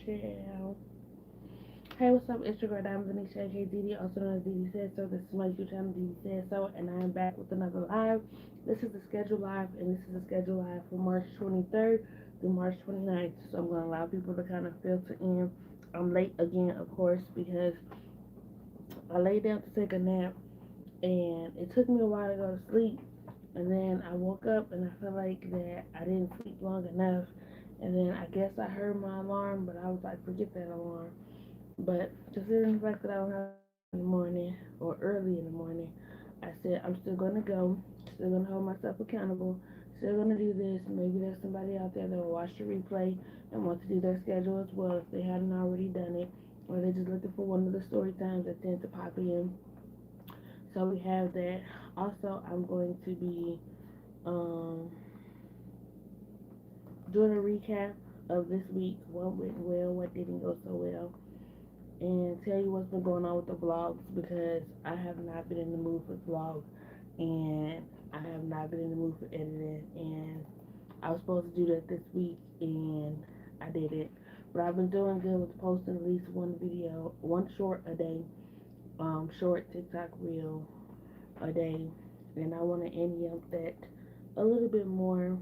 Michelle. Hey, what's up, Instagram Diamonds and Nisha, aka Didi, also known as Didi Said So. This is my YouTube channel, Didi Said So, and I am back with another live. This is the schedule live, and this is the schedule live for March 23rd through March 29th. So I'm going to allow people to kind of filter in. I'm late again, of course, because I laid down to take a nap, and it took me a while to go to sleep. And then I woke up, and I felt like that I didn't sleep long enough. And then I guess I heard my alarm, but I was like, forget that alarm. But considering the fact that I don't have in the morning or early in the morning, I said I'm still gonna go, still gonna hold myself accountable, still gonna do this. Maybe there's somebody out there that will watch the replay and want to do their schedule as well if they hadn't already done it, or they're just looking for one of the story times that tend to pop in. So we have that. Also, I'm going to be um, doing a recap of this week, what went well, what didn't go so well, and tell you what's been going on with the vlogs because I have not been in the mood for vlogs and I have not been in the mood for editing, and I was supposed to do that this week and I didn't. But I've been doing good with posting at least one video, one short a day, short TikTok reel a day, and I want to amp that a little bit more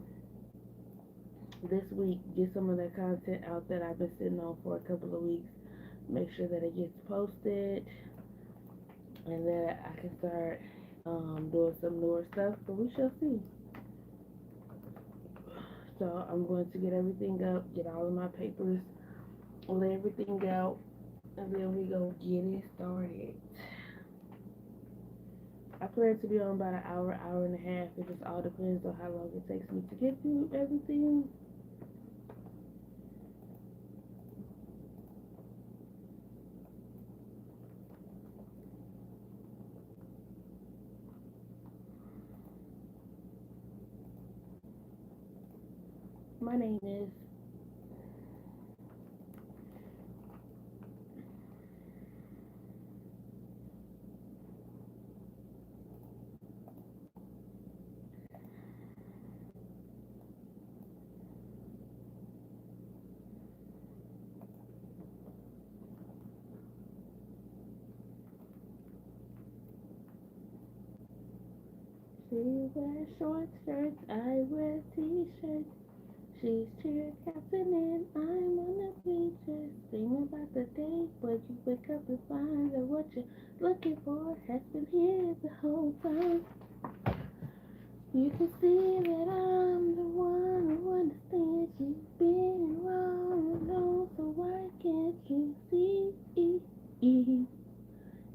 this week, get some of that content out that I've been sitting on for a couple of weeks, make sure that it gets posted, and that I can start doing some newer stuff, but we shall see. So I'm going to get everything up, get all of my papers, lay everything out, and then we go get it started. I plan to be on about an hour, hour and a half. It just all depends on how long it takes me to get through everything. My name is She wears short skirts, I wear t-shirts. She's cheer captain and I'm on the bleachers. Dreaming about the day, but you wake up and find that what you're looking for has been here the whole time. You can see that I'm the one who understands you've been wrong alone, so why can't you see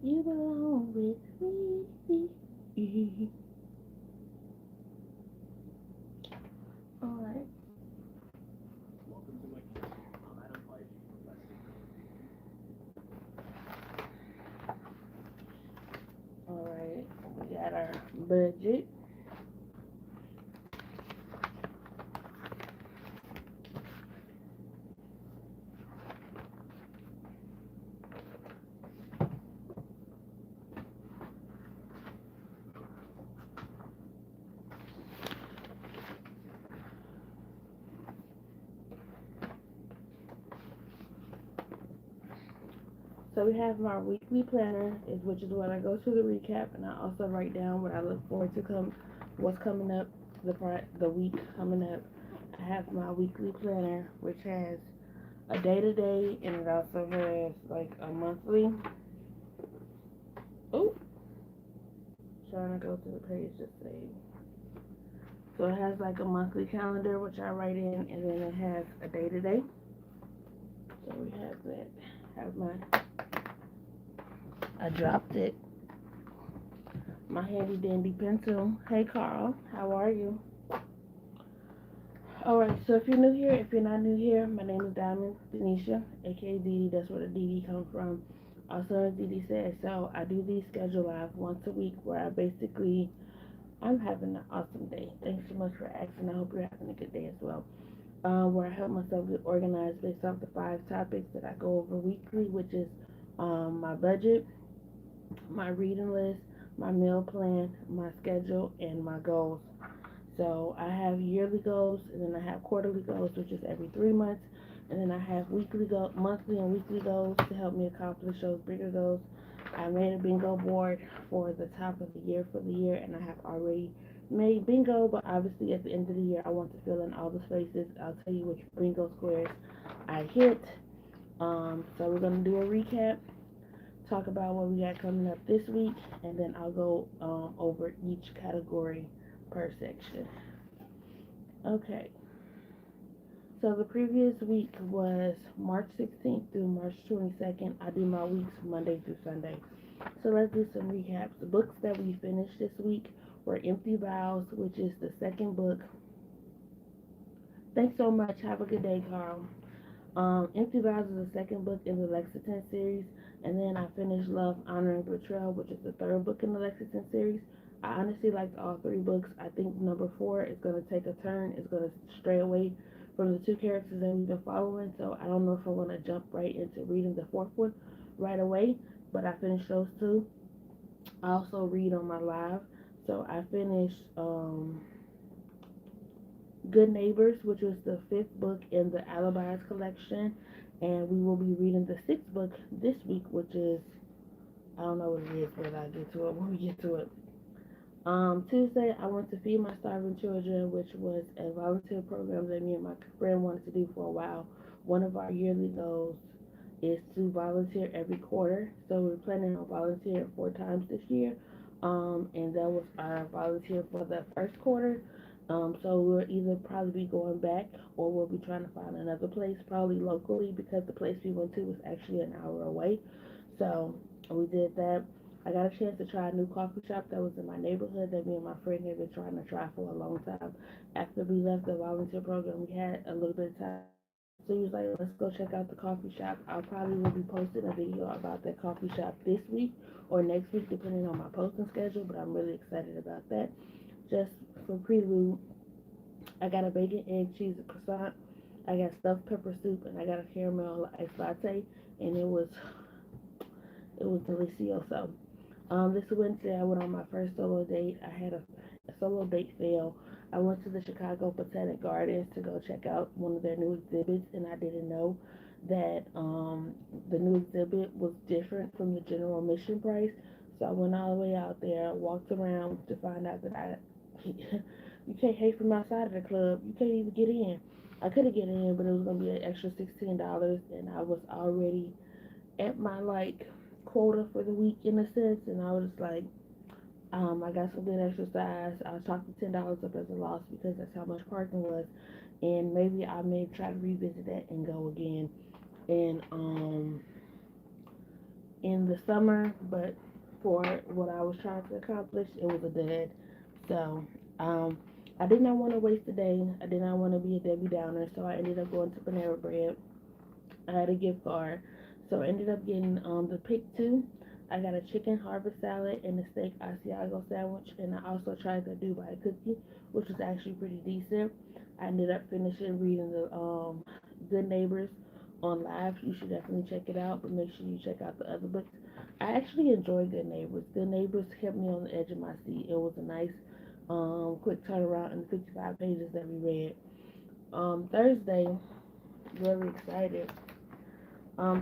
you belong with me? Alright. Alright, we got our budget. So we have my weekly planner, which is when I go to the recap, and I also write down what I look forward to what's coming up, the week coming up. I have my weekly planner, which has a day to day, and it also has like a monthly. Oh, trying to go to the page to say. So it has like a monthly calendar, which I write in, and then it has a day to day. So we have that. Have my. I dropped it. My handy dandy pencil. Hey Carl, how are you? Alright, so if you're new here, if you're not new here, my name is Diamond Denisha, aka Didi. That's where the Didi comes from. Also, as Didi said, so I do these schedule live once a week where I'm having an awesome day. Thanks so much for asking. I hope you're having a good day as well. Where I help myself get organized based off the 5 topics that I go over weekly, which is my budget, my reading list, my meal plan, my schedule, and my goals. So I have yearly goals, and then I have quarterly goals, which is every 3 months. And then I have monthly and weekly goals to help me accomplish those bigger goals. I made a bingo board for the top of the year for the year, and I have already made bingo. But obviously, at the end of the year, I want to fill in all the spaces. I'll tell you which bingo squares I hit. So we're gonna do a recap, talk about what we got coming up this week, and then I'll go over each category per section. Okay. So the previous week was March 16th through March 22nd. I do my weeks Monday through Sunday. So let's do some recaps. The books that we finished this week were Empty Vows, which is the second book. Thanks so much. Have a good day, Carl. Empty Vows is the second book in the Lexington series. And then I finished Love, Honor, and Betrayal, which is the third book in the Lexington series. I honestly liked all three books. I think number 4 is going to take a turn. It's going to stray away from the two characters that we've been following. So I don't know if I want to jump right into reading the fourth one right away. But I finished those two. I also read on my live. So I finished Good Neighbors, which was the fifth book in the Alibis collection. And we will be reading the sixth book this week, which is, I don't know what it is, but I'll get to it when we get to it. Tuesday, I went to Feed My Starving Children, which was a volunteer program that me and my friend wanted to do for a while. One of our yearly goals is to volunteer every quarter. So we're planning on volunteering 4 times this year. And that was our volunteer for the first quarter. So we'll either probably be going back or we'll be trying to find another place, probably locally, because the place we went to was actually an hour away. So we did that. I got a chance to try a new coffee shop that was in my neighborhood that me and my friend had been trying to try for a long time. After we left the volunteer program, we had a little bit of time. So he was like, let's go check out the coffee shop. I probably will be posting a video about that coffee shop this week or next week, depending on my posting schedule, but I'm really excited about that. Just for prelude, I got a bacon, egg, cheese, and croissant. I got stuffed pepper soup, and I got a caramel ice latte, and it was delicioso. This Wednesday, I went on my first solo date. I had a solo date fail. I went to the Chicago Botanic Gardens to go check out one of their new exhibits, and I didn't know that the new exhibit was different from the general admission price. So I went all the way out there, walked around to find out that you can't hate from outside of the club. You can't even get in. I could have get in, but it was gonna be an extra $16, and I was already at my quota for the week in a sense, and I was just like, I got some good exercise. I was talking $10 up as a loss because that's how much parking was, and maybe I may try to revisit that and go again in the summer. But for what I was trying to accomplish, it was a dud. So I did not want to waste the day. I did not want to be a Debbie Downer, so I ended up going to Panera Bread. I had a gift card, so I ended up getting the pick two. I got a chicken harvest salad and a steak Asiago sandwich, and I also tried the Dubai cookie, which was actually pretty decent. I ended up finishing reading the Good Neighbors on live. You should definitely check it out, but make sure you check out the other books. I actually enjoyed Good Neighbors. Good Neighbors kept me on the edge of my seat. It was a nice, quick turnaround in the 55 pages that we read. Thursday, very excited.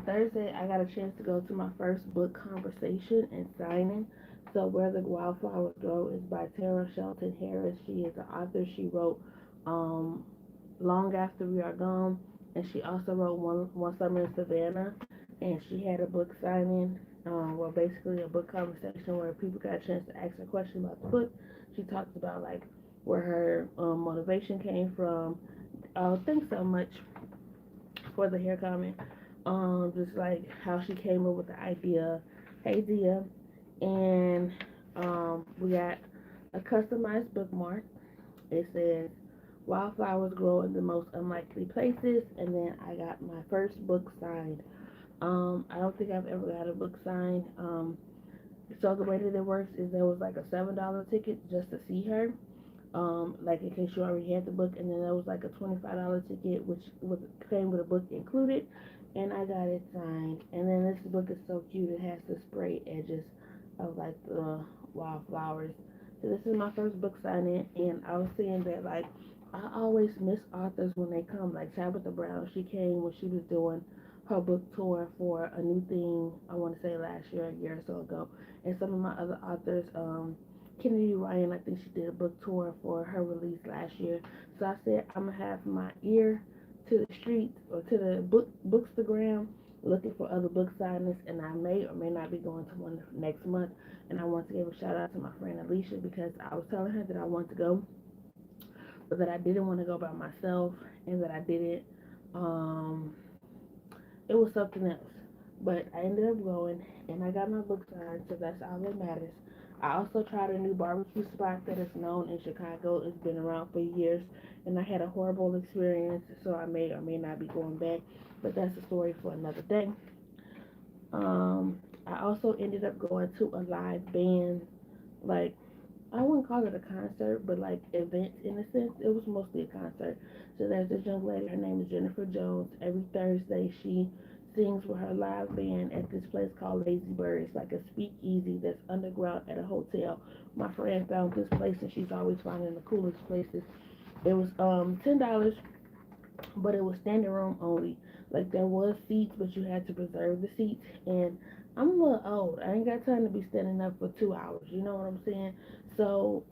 Thursday, I got a chance to go to my first book conversation and signing. So, Where the Wildflowers Grow is by Tara Shelton Harris. She is an author. She wrote um, Long After We Are Gone, and she also wrote One Summer in Savannah. And she had a book signing, well, basically a book conversation where people got a chance to ask her question about the book. She talked about where her motivation came from. Thanks so much for the hair comment. Just how she came up with the idea. Hey Dia. And we got a customized bookmark. It says wildflowers grow in the most unlikely places, and then I got my first book signed. I don't think I've ever got a book signed. So the way that it works is there was a $7 ticket just to see her. In case you already had the book, and then there was a $25 ticket, which came with a book included, and I got it signed. And then this book is so cute; it has the spray edges of the wildflowers. So this is my first book signing, and I was seeing that I always miss authors when they come. Like Tabitha Brown, she came when she was doing her book tour for A New Thing, I want to say last year, a year or so ago. And some of my other authors, Kennedy Ryan, I think she did a book tour for her release last year. So I said I'm gonna have my ear to the streets or to the bookstagram looking for other book signings, and I may or may not be going to one next month. And I want to give a shout out to my friend Alicia because I was telling her that I want to go, but that I didn't want to go by myself, and that I didn't. Um, it was something else, but I ended up going, and I got my book signed, so that's all that matters. I also tried a new barbecue spot that is known in Chicago. It's been around for years, and I had a horrible experience, so I may or may not be going back. But that's a story for another day. Um, I also ended up going to a live band, like I wouldn't call it a concert, but like event in a sense. It was mostly a concert. So there's this young lady, her name is Jennifer Jones. Every Thursday she sings with her live band at this place called Lazy Bird. It's like a speakeasy that's underground at a hotel. My friend found this place and she's always finding the coolest places. It was $10, but it was standing room only. Like there was seats, but you had to reserve the seats. And I'm a little old. I ain't got time to be standing up for 2 hours. You know what I'm saying? So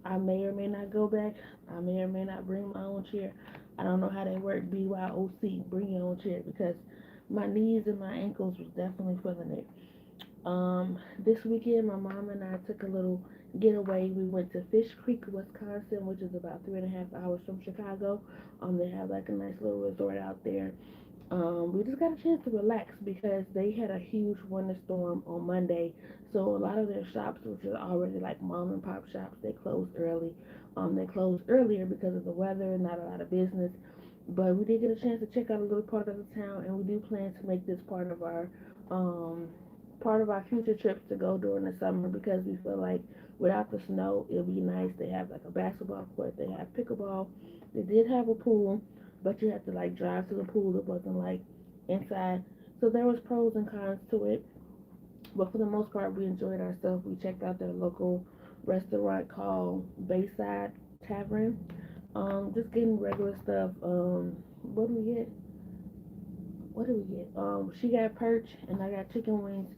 I may or may not go back. I may or may not bring my own chair. I don't know how they work. BYOC, bring your own chair because my knees and my ankles was definitely feeling it. This weekend, my mom and I took a little getaway. We went to Fish Creek, Wisconsin, which is about 3.5 hours from Chicago. They have like a nice little resort out there. We just got a chance to relax because they had a huge winter storm on Monday. So a lot of their shops, which are already like mom and pop shops, they closed early. They closed earlier because of the weather and not a lot of business. But we did get a chance to check out a little part of the town, and we do plan to make this um, part of our future trips to go during the summer because we feel like without the snow, it'll be nice. They have like a basketball court, they have pickleball, they did have a pool, but you had to like drive to the pool. It wasn't like inside. So there was pros and cons to it, but for the most part, we enjoyed ourselves. We checked out their local restaurant called Bayside Tavern. Just getting regular stuff. What do we get? What do we get? She got perch and I got chicken wings.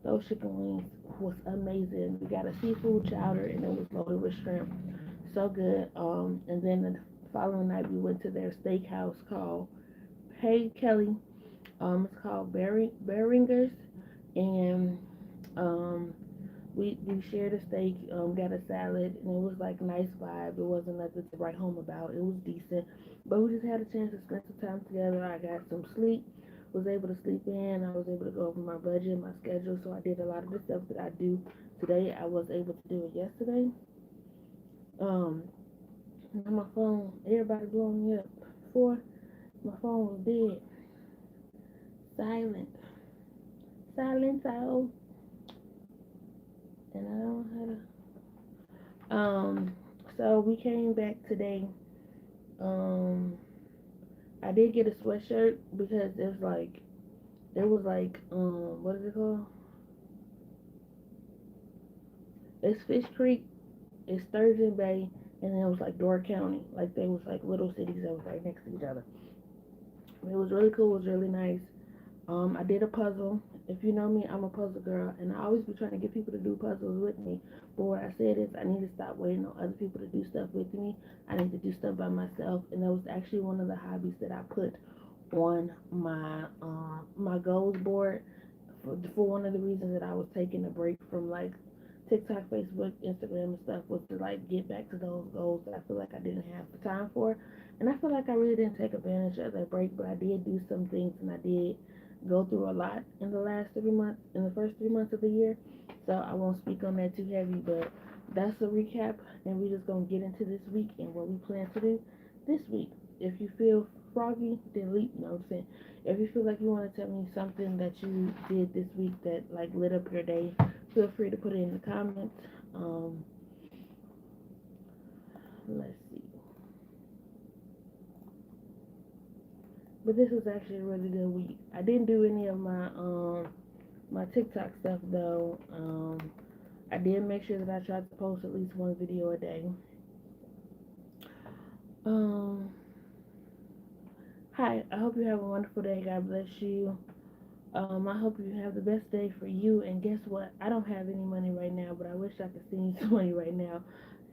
Those chicken wings was amazing. We got a seafood chowder and it was loaded with shrimp. So good. And then the following night we went to their steakhouse called Hey Kelly. It's called Beringers, and um, we shared a steak, got a salad, and it was like nice vibe. It wasn't nothing to write home about. It was decent, but we just had a chance to spend some time together. I got some sleep, was able to sleep in. I was able to go over my budget, my schedule, so I did a lot of the stuff that I do today. I was able to do it yesterday. Um, Now my phone, everybody blowing me up. Before my phone was dead, silent, silent out, and I don't know how to. So we came back today. Um, I did get a sweatshirt because what is it called? It's Fish Creek, it's Sturgeon Bay, and then it was like Door County. Like they was like little cities that was right next to each other. It was really cool. It was really nice. I did a puzzle. If you know me, I'm a puzzle girl, and I always be trying to get people to do puzzles with me. But what I said is, I need to stop waiting on other people to do stuff with me. I need to do stuff by myself, and that was actually one of the hobbies that I put on my goals board for one of the reasons that I was taking a break from like TikTok, Facebook, Instagram, and stuff was to like get back to those goals that I feel like I didn't have the time for, and I feel like I really didn't take advantage of that break, but I did do some things and I did go through a lot in the last 3 months, in the first 3 months of the year. So I won't speak on that too heavy, but that's a recap, and we're just gonna get into this week and what we plan to do this week. If you feel froggy, then leap. No, I'm saying, if you feel like you want to tell me something that you did this week that like lit up your day, feel free to put it in the comments. Um, let's see. But this was actually a really good week. I didn't do any of my TikTok stuff though. I did make sure that I tried to post at least one video a day. Um, Hi, I hope you have a wonderful day. God bless you. I hope you have the best day for you. And guess what? I don't have any money right now, but I wish I could send you some money right now.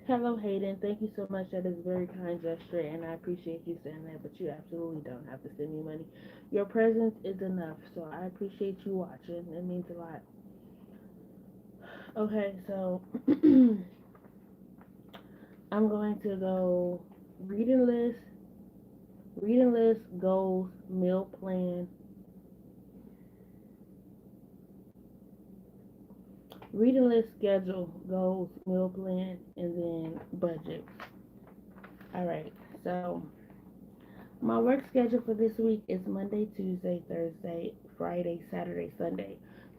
Hello, Hayden. Thank you so much. That is a very kind gesture, and I appreciate you saying that. But you absolutely don't have to send me money. Your presence is enough, so I appreciate you watching. It means a lot. Okay, so I'm going to go reading list, goals, meal plan, reading list, schedule, goals, meal plan, and then budget. All right, so my work schedule for this week is Monday, Tuesday, Thursday, Friday, Saturday, Sunday.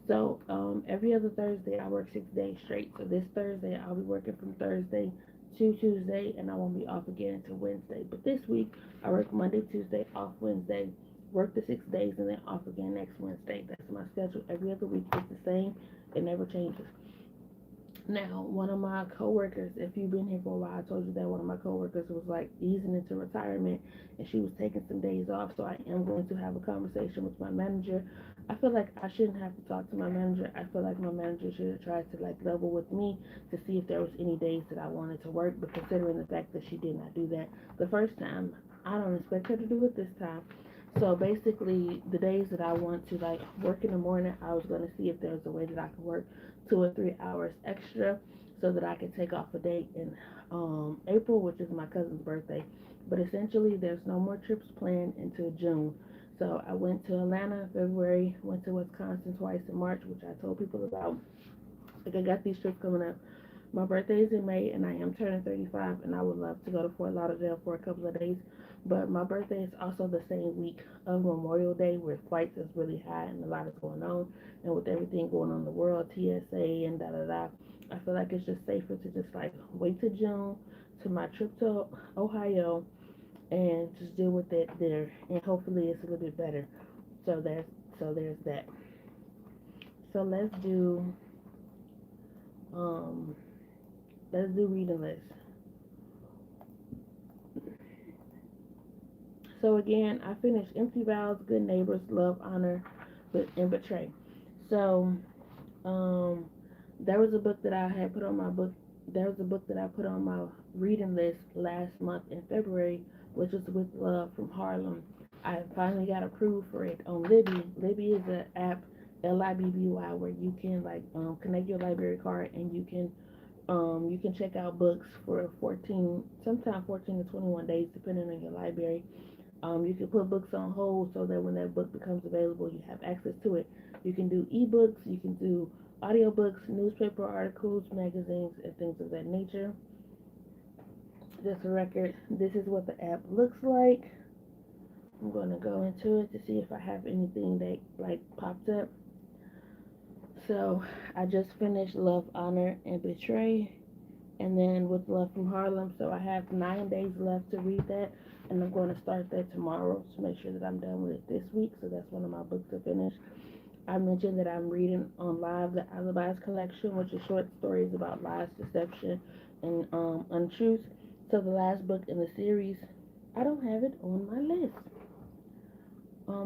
So every other Thursday I work 6 days straight. So this Thursday I'll be working from Thursday to Tuesday, and I won't be off again until Wednesday. But this week I work Monday, Tuesday, off Wednesday, work the 6 days, and then off again next Wednesday. That's my schedule. Every other week it's the same. It never changes. Now, one of my coworkers, if you've been here for a while, I told you that one of my coworkers was like easing into retirement and she was taking some days off. So I am going to have a conversation with my manager. I feel like I shouldn't have to talk to my manager. I feel like my manager should have tried to like level with me to see if there was any days that I wanted to work. But considering the fact that she did not do that the first time, I don't expect her to do it this time. So basically, the days that I want to like work in the morning, I was going to see if there was a way that I could work 2 or 3 hours extra so that I could take off a date in April, which is my cousin's birthday. But essentially, there's no more trips planned until June. So I went to Atlanta in February, went to Wisconsin twice in March, which I told people about. Like I got these trips coming up. My birthday is in May, and I am turning 35, and I would love to go to Fort Lauderdale for a couple of days. But my birthday is also the same week of Memorial Day, where flights is really high and a lot is going on, and with everything going on in the world, TSA and da da da. I feel like it's just safer to just like wait till June to my trip to Ohio and just deal with it there, and hopefully it's a little bit better. So there's that. So um let's do reading list. So again, I finished Empty Vows, Good Neighbors, Love, Honor, and Betray. So um, there was a book that I had put on my book. There was a book that I put on my reading list last month in February, which was With Love from Harlem. I finally got approved for it on Libby. Libby is an app, Libby, where you can like connect your library card and you can check out books for 14, sometimes 14 to 21 days, depending on your library. You can put books on hold so that when that book becomes available, you have access to it. You can do ebooks, you can do audiobooks, newspaper articles, magazines, and things of that nature. Just a record, this is what the app looks like. I'm going to go into it to see if I have anything that like popped up. So I just finished Love, Honor, and Betray, and then With Love from Harlem. So I have 9 days left to read that, and I'm going to start that tomorrow to make sure that I'm done with it this week. So that's one of my books to finish. I mentioned that I'm reading on live the Alibis collection, which is short stories about lies, deception, and untruth. So the last book in the series, I don't have it on my list.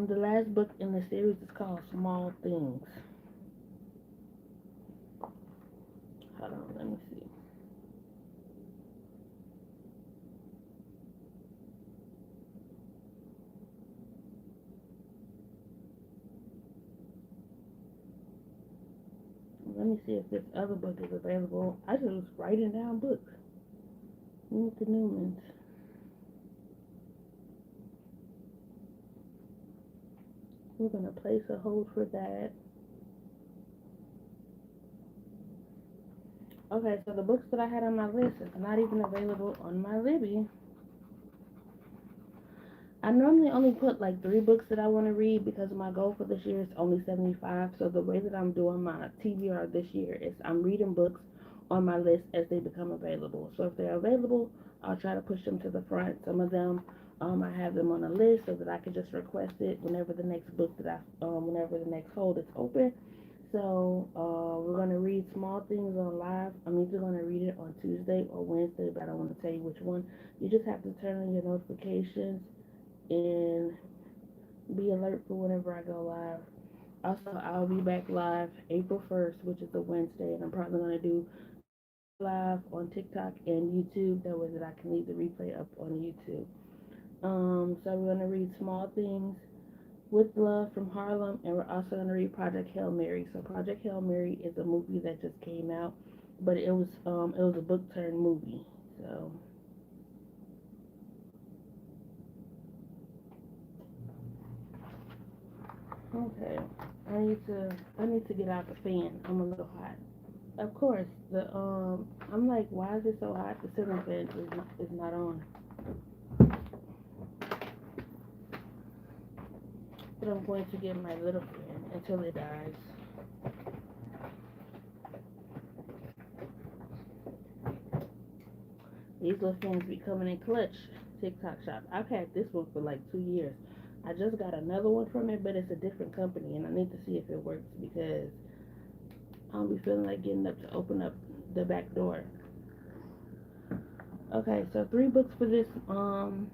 The last book in the series is called Small Things. Hold on, let me see. Let me see if this other book is available. I just was writing down books. Meet the Newmans. We're going to place a hold for that. Okay, so the books that I had on my list is not even available on my Libby. I normally only put like 3 books that I want to read because my goal for this year is only 75. So the way that I'm doing my TBR this year is I'm reading books on my list as they become available. So if they're available, I'll try to push them to the front. Some of them, I have them on a list so that I can just request it whenever the next book that whenever the next hold is open. So we're gonna read Small Things on live. I'm either gonna read it on Tuesday or Wednesday, but I don't want to tell you which one. You just have to turn on your notifications and be alert for whenever I go live. Also, I'll be back live April 1st, which is a Wednesday, and I'm probably gonna do live on TikTok and YouTube. That way that I can leave the replay up on YouTube. So we're gonna read Small Things with Love from Harlem, and we're also going to read Project Hail Mary. So Project Hail Mary is a movie that just came out, but it was a book turned movie. So okay, I need to get out the fan. I'm a little hot. Of course, I'm like, why is it so hot? The ceiling fan is not on, but I'm going to get my little fan until it dies. These little fans be coming in clutch. TikTok shop. I've had this one for like 2 years. I just got another one from it, but it's a different company, and I need to see if it works because I don't be feeling like getting up to open up the back door. Okay, so 3 books for this month.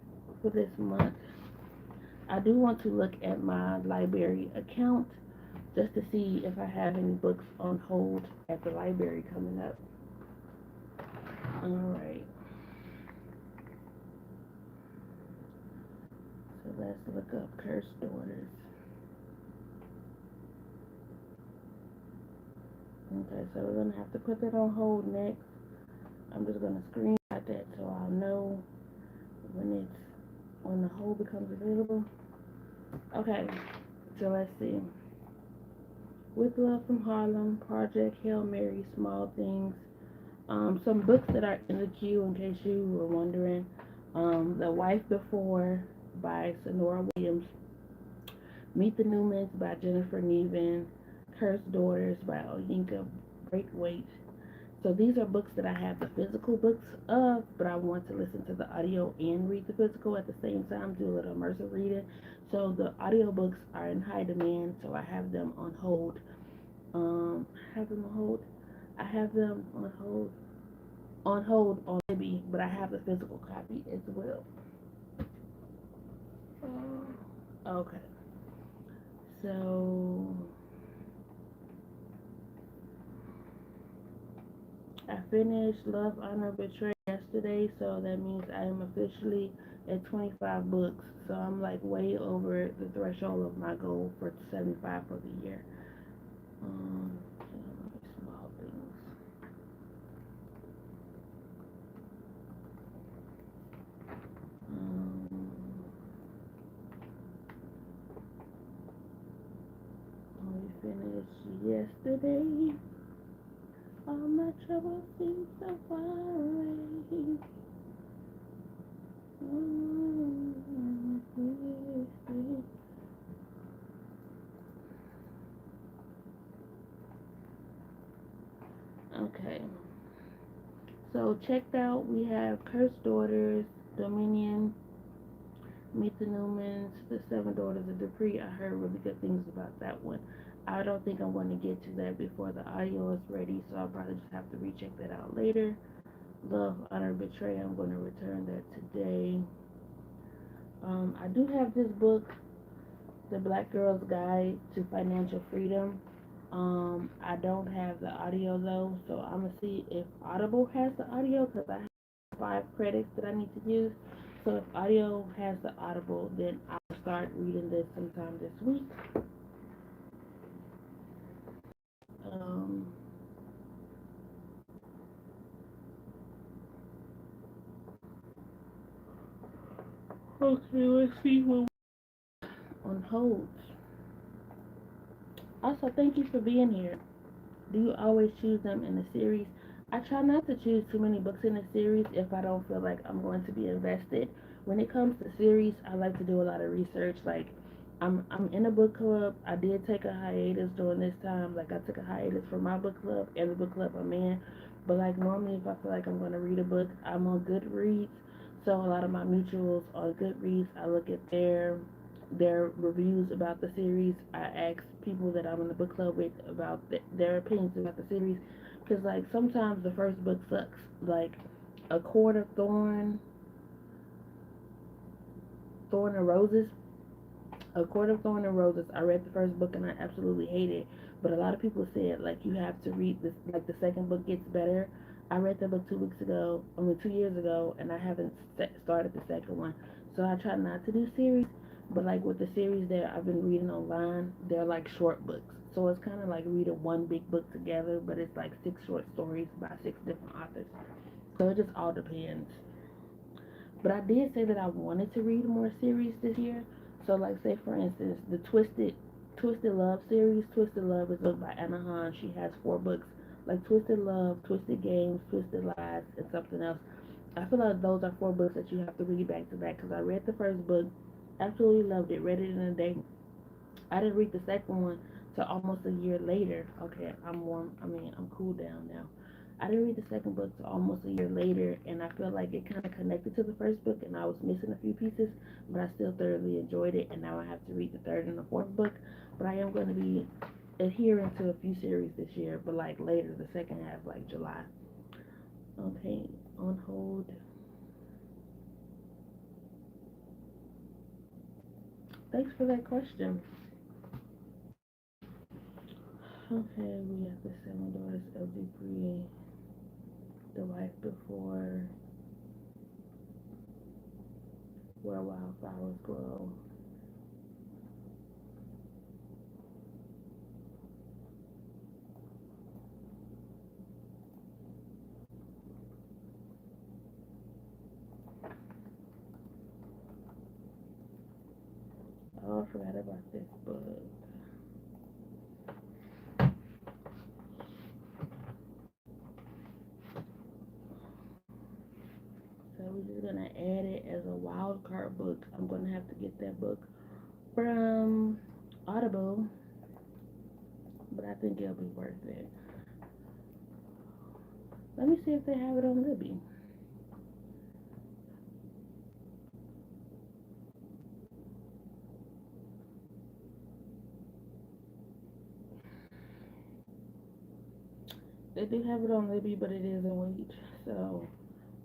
I do want to look at my library account just to see if I have any books on hold at the library coming up. All right, so let's look up Cursed Daughters. Okay, so we're gonna have to put that on hold next. I'm just gonna screenshot that so I'll know when the hold becomes available. Okay, so let's see. With Love from Harlem, Project Hail Mary, Small Things. Some books that are in the queue, in case you were wondering. The Wife Before by Sonora Williams. Meet the Newmans by Jennifer Neven. Cursed Daughters by Oyinka Braithwaite. So these are books that I have the physical books of, but I want to listen to the audio and read the physical at the same time, do a little immersive reading. So the audio books are in high demand, so I have them on hold. Have them on hold. I have them on hold on Libby, but I have the physical copy as well. Okay, so I finished Love, Honor, Betrayal yesterday, so that means I am officially at 25 books. So I'm like way over the threshold of my goal for 75 for the year. Um, Small things. Um, we finished yesterday. All my troubles seem so far away. Okay, so checked out. We have Cursed Daughters, Dominion, Meet the Newmans, The Seven Daughters of Dupree. I heard really good things about that one. I don't think I'm going to get to that before the audio is ready, so I'll probably just have to recheck that out later. Love, Honor, Betrayal. I'm going to return that today. I do have this book, The Black Girl's Guide to Financial Freedom. I don't have the audio though, so I'm gonna see if Audible has the audio because I have 5 credits that I need to use. So if audio has the Audible, then I'll start reading this sometime this week. Um, okay, let's see what on hold. Also, thank you for being here. Do you always choose them in a series? I try not to choose too many books in a series if I don't feel like I'm going to be invested. When it comes to series, I like to do a lot of research. Like I'm in a book club. I did take a hiatus during this time. Like I took a hiatus from my book club, every book club I'm in. But like normally if I feel like I'm gonna read a book, I'm on Goodreads. So a lot of my mutuals on Goodreads, I look at their their reviews about the series. I ask people that I'm in the book club with about their opinions about the series, because like sometimes the first book sucks. Like A Court of Thorn and Roses. A Court of Thorn and Roses. I read the first book and I absolutely hate it. But a lot of people said like you have to read this. Like the second book gets better. I read that book 2 weeks ago. I mean 2 years ago, and I haven't started the second one. So I try not to do series. But like with the series that I've been reading online, they're like short books. So it's kind of like reading one big book together, but it's like 6 short stories by 6 different authors. So it just all depends. But I did say that I wanted to read more series this year. So, like, say for instance, the Twisted Love series. Twisted Love is book by Anna Han. She has 4 books, like Twisted Love, Twisted Games, Twisted Lies, and something else. I feel like those are 4 books that you have to read back to back. Because I read the first book, absolutely loved it, read it in a day. I didn't read the second one till almost a year later. Okay, I'm warm. I mean, I'm cool down now. I didn't read the second book till almost a year later, and I feel like it kind of connected to the first book, and I was missing a few pieces, but I still thoroughly enjoyed it, and now I have to read the third and the fourth book. But I am going to be adhering to a few series this year, but like later, the second half, like July. Okay, on hold. Thanks for that question. Okay, we got the 7 daughters of Dupree, the life before, where wildflowers grow. Oh, I forgot about this book. So we're just gonna add it as a wild card book. I'm gonna have to get that book from Audible, but I think it'll be worth it. Let me see if they have it on Libby. They do have it on Libby, but it is in wait. So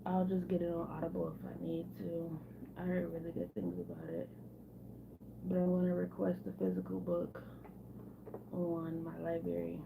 I'll just get it on Audible if I need to. I heard really good things about it, but I'm gonna request a physical book on my library.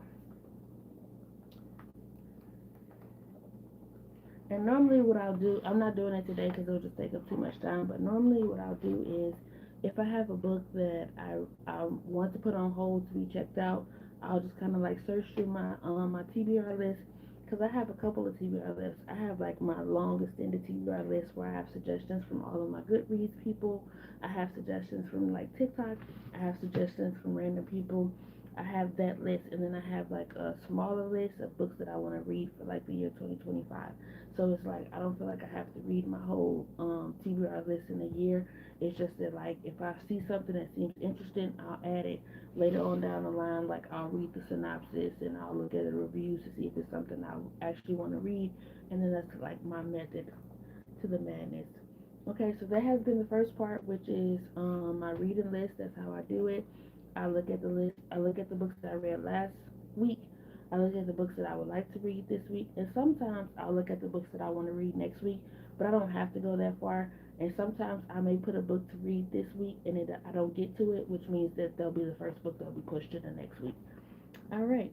And normally, what I'll do, I'm not doing it today because it'll just take up too much time. But normally, what I'll do is, if I have a book that I want to put on hold to be checked out, I'll just kind of like search through my TBR list because I have a couple of TBR lists. I have like my long extended TBR list where I have suggestions from all of my Goodreads people. I have suggestions from like TikTok. I have suggestions from random people. I have that list, and then I have like a smaller list of books that I want to read for like the year 2025. So it's like I don't feel like I have to read my whole TBR list in a year. It's just that like if I see something that seems interesting, I'll add it later on down the line. Like I'll read the synopsis and I'll look at the reviews to see if it's something I actually want to read, and then that's like my method to the madness. Okay, so that has been the first part, which is my reading list. That's how I do it. I look at the list. I look at the books that I read last week. I look at the books that I would like to read this week, and sometimes I'll look at the books that I want to read next week. But I don't have to go that far. And sometimes I may put a book to read this week, and I don't get to it, which means that they'll be the first book that'll be pushed to the next week. All right.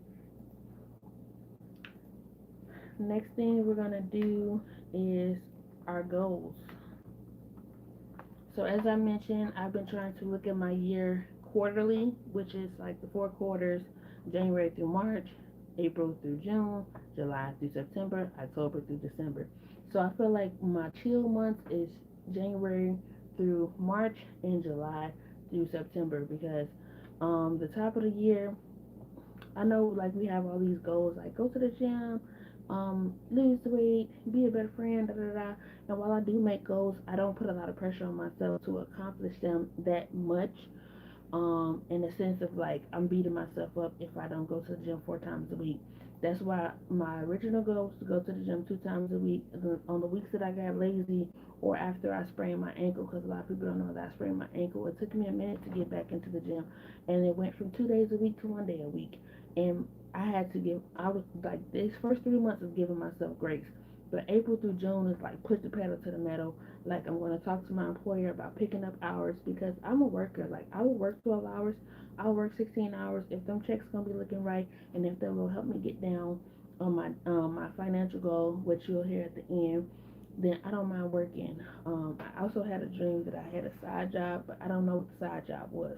Next thing we're gonna do is our goals. So as I mentioned, I've been trying to look at my year quarterly, which is like the 4 quarters, January through March, April through June, July through September, October through December. So I feel like my chill months is January through March and July through September because the top of the year, I know like we have all these goals like go to the gym, lose the weight, be a better friend, da da da. And while I do make goals, I don't put a lot of pressure on myself to accomplish them that much. in the sense of like I'm beating myself up if I don't go to the gym 4 times a week. That's why my original goal was to go to the gym 2 times a week. On the weeks that I got lazy or after I sprained my ankle, because a lot of people don't know that I sprained my ankle. It took me a minute to get back into the gym, and it went from 2 days a week to 1 day a week. And I was like, these first 3 months of giving myself grace. But April through June is like put the pedal to the metal. Like I'm going to talk to my employer about picking up hours because I'm a worker. Like I will work 12 hours. I'll work 16 hours if them checks gonna be looking right, and if they will help me get down on my financial goal, which you'll hear at the end, then I don't mind working. I also had a dream that I had a side job, but I don't know what the side job was.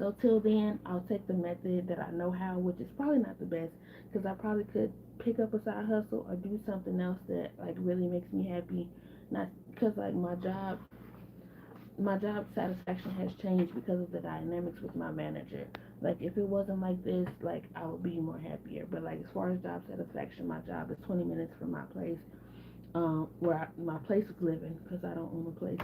So till then, I'll take the method that I know how, which is probably not the best, because I probably could pick up a side hustle or do something else that like really makes me happy. Not because like my job satisfaction has changed because of the dynamics with my manager. Like if it wasn't like this, like I would be more happier. But like as far as job satisfaction, my job is 20 minutes from my place, my place of living, because I don't own a place.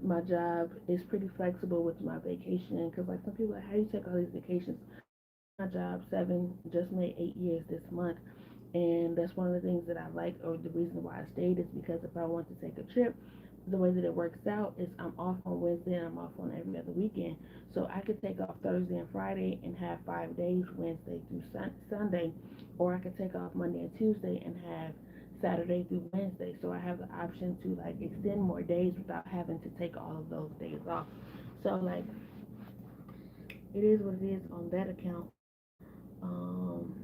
My job is pretty flexible with my vacation, because like some people are like, how do you take all these vacations? I've been at my job just made 8 years this month, and that's one of the things that I like, or the reason why I stayed is because if I want to take a trip, the way that it works out is I'm off on Wednesday and I'm off on every other weekend. So I could take off Thursday and Friday and have 5 days, Wednesday through Sunday, or I could take off Monday and Tuesday and have Saturday through Wednesday. So I have the option to like extend more days without having to take all of those days off. So like it is what it is on that account. Um,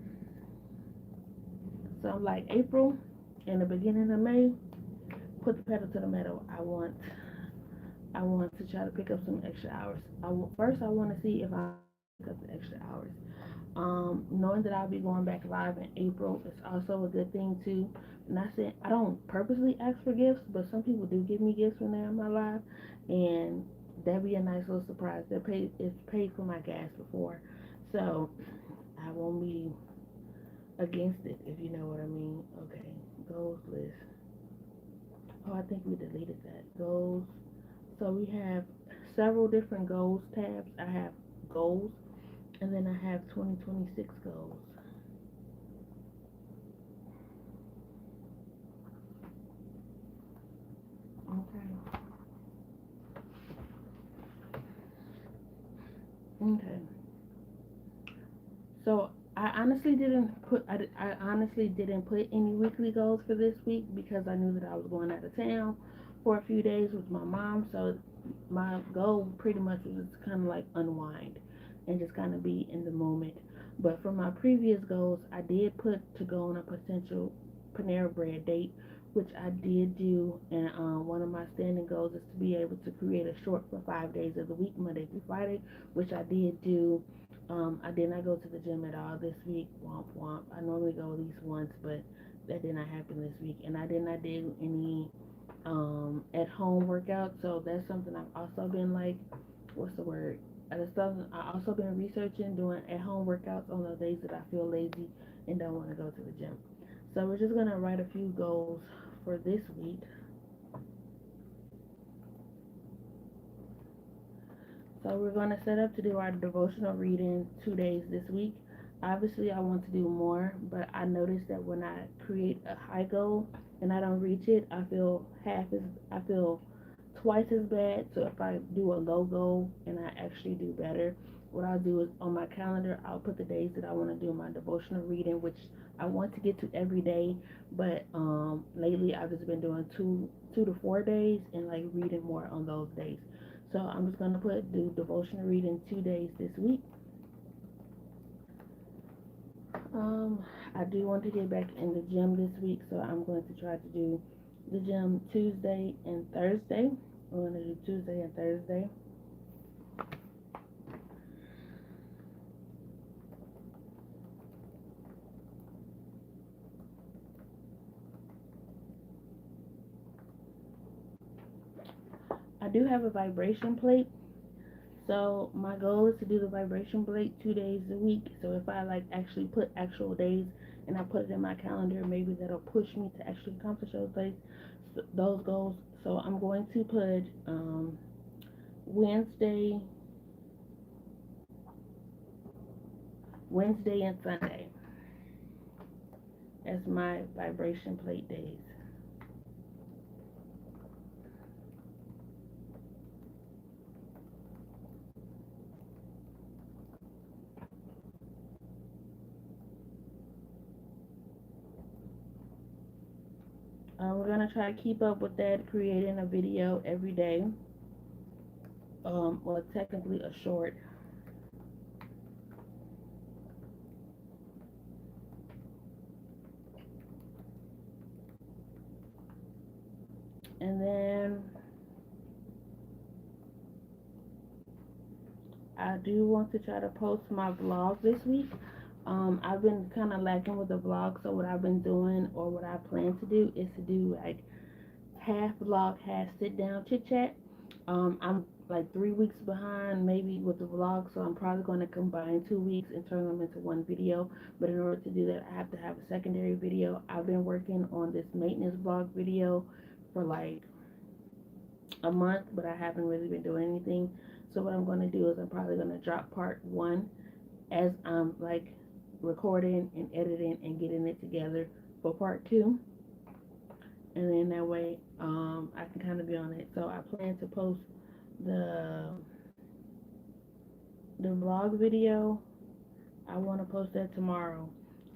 so I'm like April and the beginning of May, put the pedal to the metal. I want to try to pick up some extra hours. First I want to see if I pick up the extra hours. Knowing that I'll be going back live in April is also a good thing too. Not saying I don't purposely ask for gifts, but some people do give me gifts when they're in my live, and that'd be a nice little surprise. It's paid for my gas before, so I won't be against it if you know what I mean. Okay, goals list. Oh, I think we deleted that goals. So we have several different goals tabs. I have goals, and then I have 2026 goals. Okay. Okay. So I honestly didn't put any weekly goals for this week because I knew that I was going out of town for a few days with my mom. So my goal pretty much was just kind of like unwind and just kind of be in the moment. But for my previous goals, I did put to go on a potential Panera Bread date, which I did do. And one of my standing goals is to be able to create a short for 5 days of the week, Monday through Friday, which I did do. I did not go to the gym at all this week. Womp womp. I normally go at least once, but that did not happen this week. And I did not do any at home workouts. So that's something I've also been like, what's the word? That's something I also been researching, doing at home workouts on the days that I feel lazy and don't want to go to the gym. So we're just gonna write a few goals for this week. So we're going to set up to do our devotional reading 2 days this week. Obviously, I want to do more, but I noticed that when I create a high goal and I don't reach it, I feel twice as bad. So if I do a low goal and I actually do better, what I'll do is on my calendar, I'll put the days that I want to do my devotional reading, which I want to get to every day. But lately, I've just been doing 2 to 4 days and like reading more on those days. So I'm just gonna do devotional reading 2 days this week. Um, I do want to get back in the gym this week, so I'm going to try to do the gym Tuesday and Thursday. We're gonna do Tuesday and Thursday. I do have a vibration plate, so my goal is to do the vibration plate 2 days a week. So if I like actually put actual days and I put it in my calendar, maybe that'll push me to actually accomplish those goals. So I'm going to put Wednesday, and Sunday as my vibration plate days. We're gonna try to keep up with that, creating a video every day. Well, technically a short. And then I do want to try to post my vlog this week. I've been kind of lacking with the vlog, so what I've been doing, or what I plan to do, is to do like half vlog, half sit down chit chat. I'm like 3 weeks behind maybe with the vlog, so I'm probably going to combine 2 weeks and turn them into one video. But in order to do that, I have to have a secondary video. I've been working on this maintenance vlog video for like a month, but I haven't really been doing anything. So what I'm going to do is I'm probably going to drop part one as I'm like recording and editing and getting it together for part two, and then that way I can kind of be on it. So I plan to post the vlog video. I want to post that tomorrow.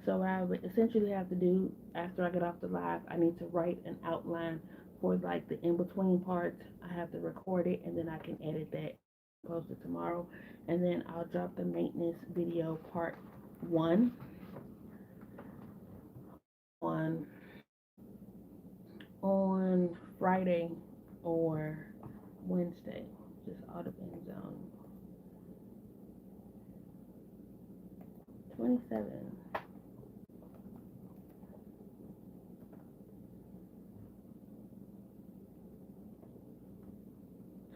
So what I would essentially have to do after I get off the live, I need to write an outline for like the in-between parts. I have to record it, and then I can edit that, post it tomorrow, and then I'll drop the maintenance video part one on Friday or Wednesday. Just all depends on 27.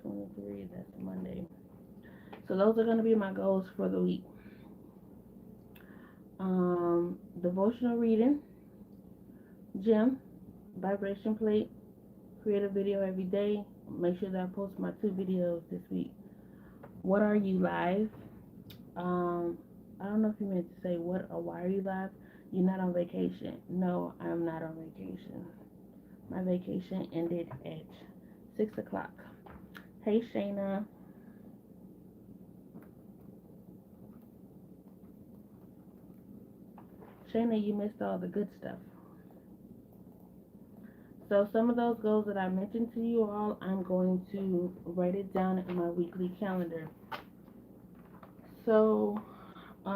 23, that's Monday. So those are going to be my goals for the week. Devotional reading, gym, vibration plate, create a video every day. Make sure that I post my 2 videos this week. What are you live? I don't know if you meant to say what or why are you live. You're not on vacation. No, I'm not on vacation. My vacation ended at 6 o'clock. Hey, Shayna. Shayna, you missed all the good stuff. So some of those goals that I mentioned to you all, I'm going to write it down in my weekly calendar. So, I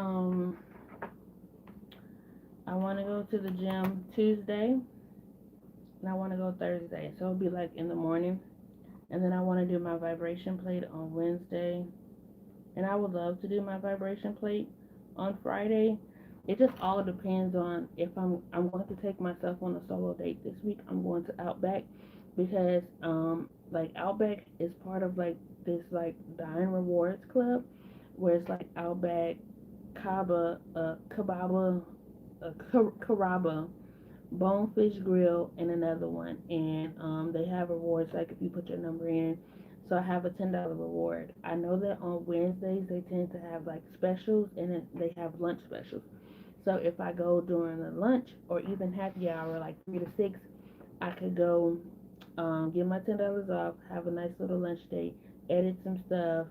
want to go to the gym Tuesday, and I want to go Thursday. So it'll be like in the morning. And then I want to do my vibration plate on Wednesday. And I would love to do my vibration plate on Friday. It just all depends on if I'm going to take myself on a solo date this week. I'm going to Outback because like Outback is part of like this like Dine Rewards club where it's like Outback, Carrabba, Bonefish Grill, and another one. And they have rewards like if you put your number in. So I have a $10 reward. I know that on Wednesdays they tend to have like specials, and then they have lunch specials. So if I go during the lunch or even happy hour, like 3 to 6, I could go get my $10 off, have a nice little lunch date, edit some stuff,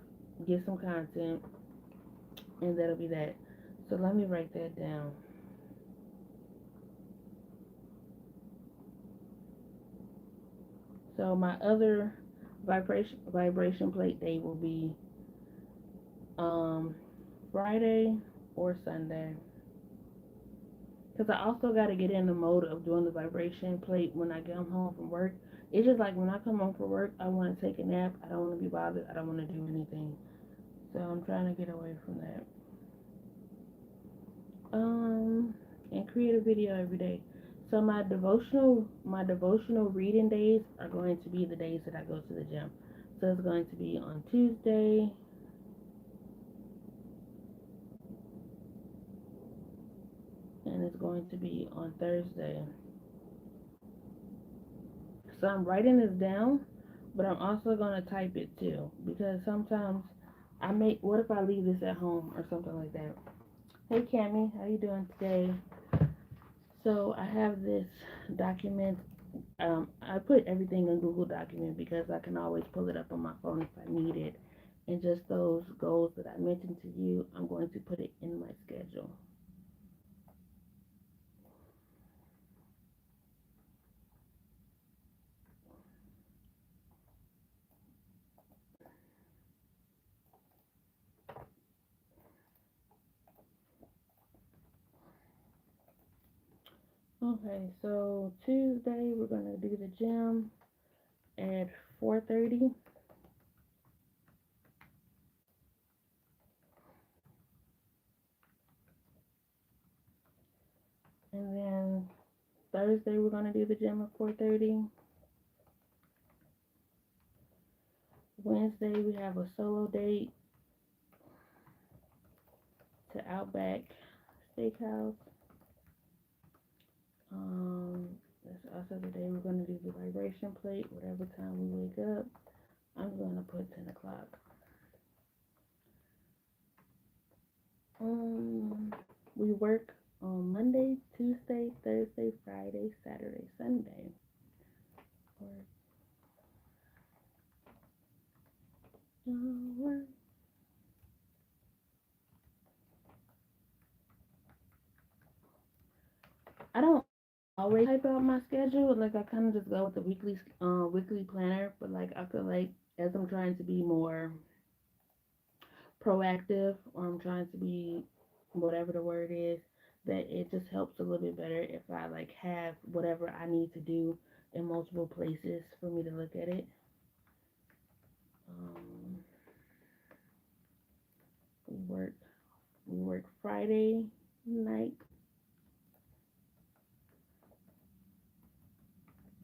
get some content, and that'll be that. So let me write that down. So my other vibration plate day will be Friday or Sunday. Because I also got to get in the mode of doing the vibration plate when I get home from work. It's just like when I come home from work, I want to take a nap. I don't want to be bothered. I don't want to do anything. So I'm trying to get away from that. And create a video every day. So my devotional reading days are going to be the days that I go to the gym. So it's going to be on Tuesday, and it's going to be on Thursday. So I'm writing this down, but I'm also gonna type it too because sometimes what if I leave this at home or something like that? Hey Cammy, how you doing today? So I have this document. I put everything in Google Document because I can always pull it up on my phone if I need it. And just those goals that I mentioned to you, I'm going to put it in my schedule. Okay, so Tuesday we're gonna do the gym at 4:30, and then Thursday we're gonna do the gym at 4:30. Wednesday we have a solo date to Outback Steakhouse. That's also the day we're gonna do the vibration plate. Whatever time we wake up, I'm gonna put 10 o'clock. We work on Monday, Tuesday, Thursday, Friday, Saturday, Sunday. Work, work. I don't always type out my schedule. Like I kind of just go with the weekly planner. But like I feel like as I'm trying to be more proactive, or I'm trying to be whatever the word is, that it just helps a little bit better if I like have whatever I need to do in multiple places for me to look at it. Um, we work we work Friday night,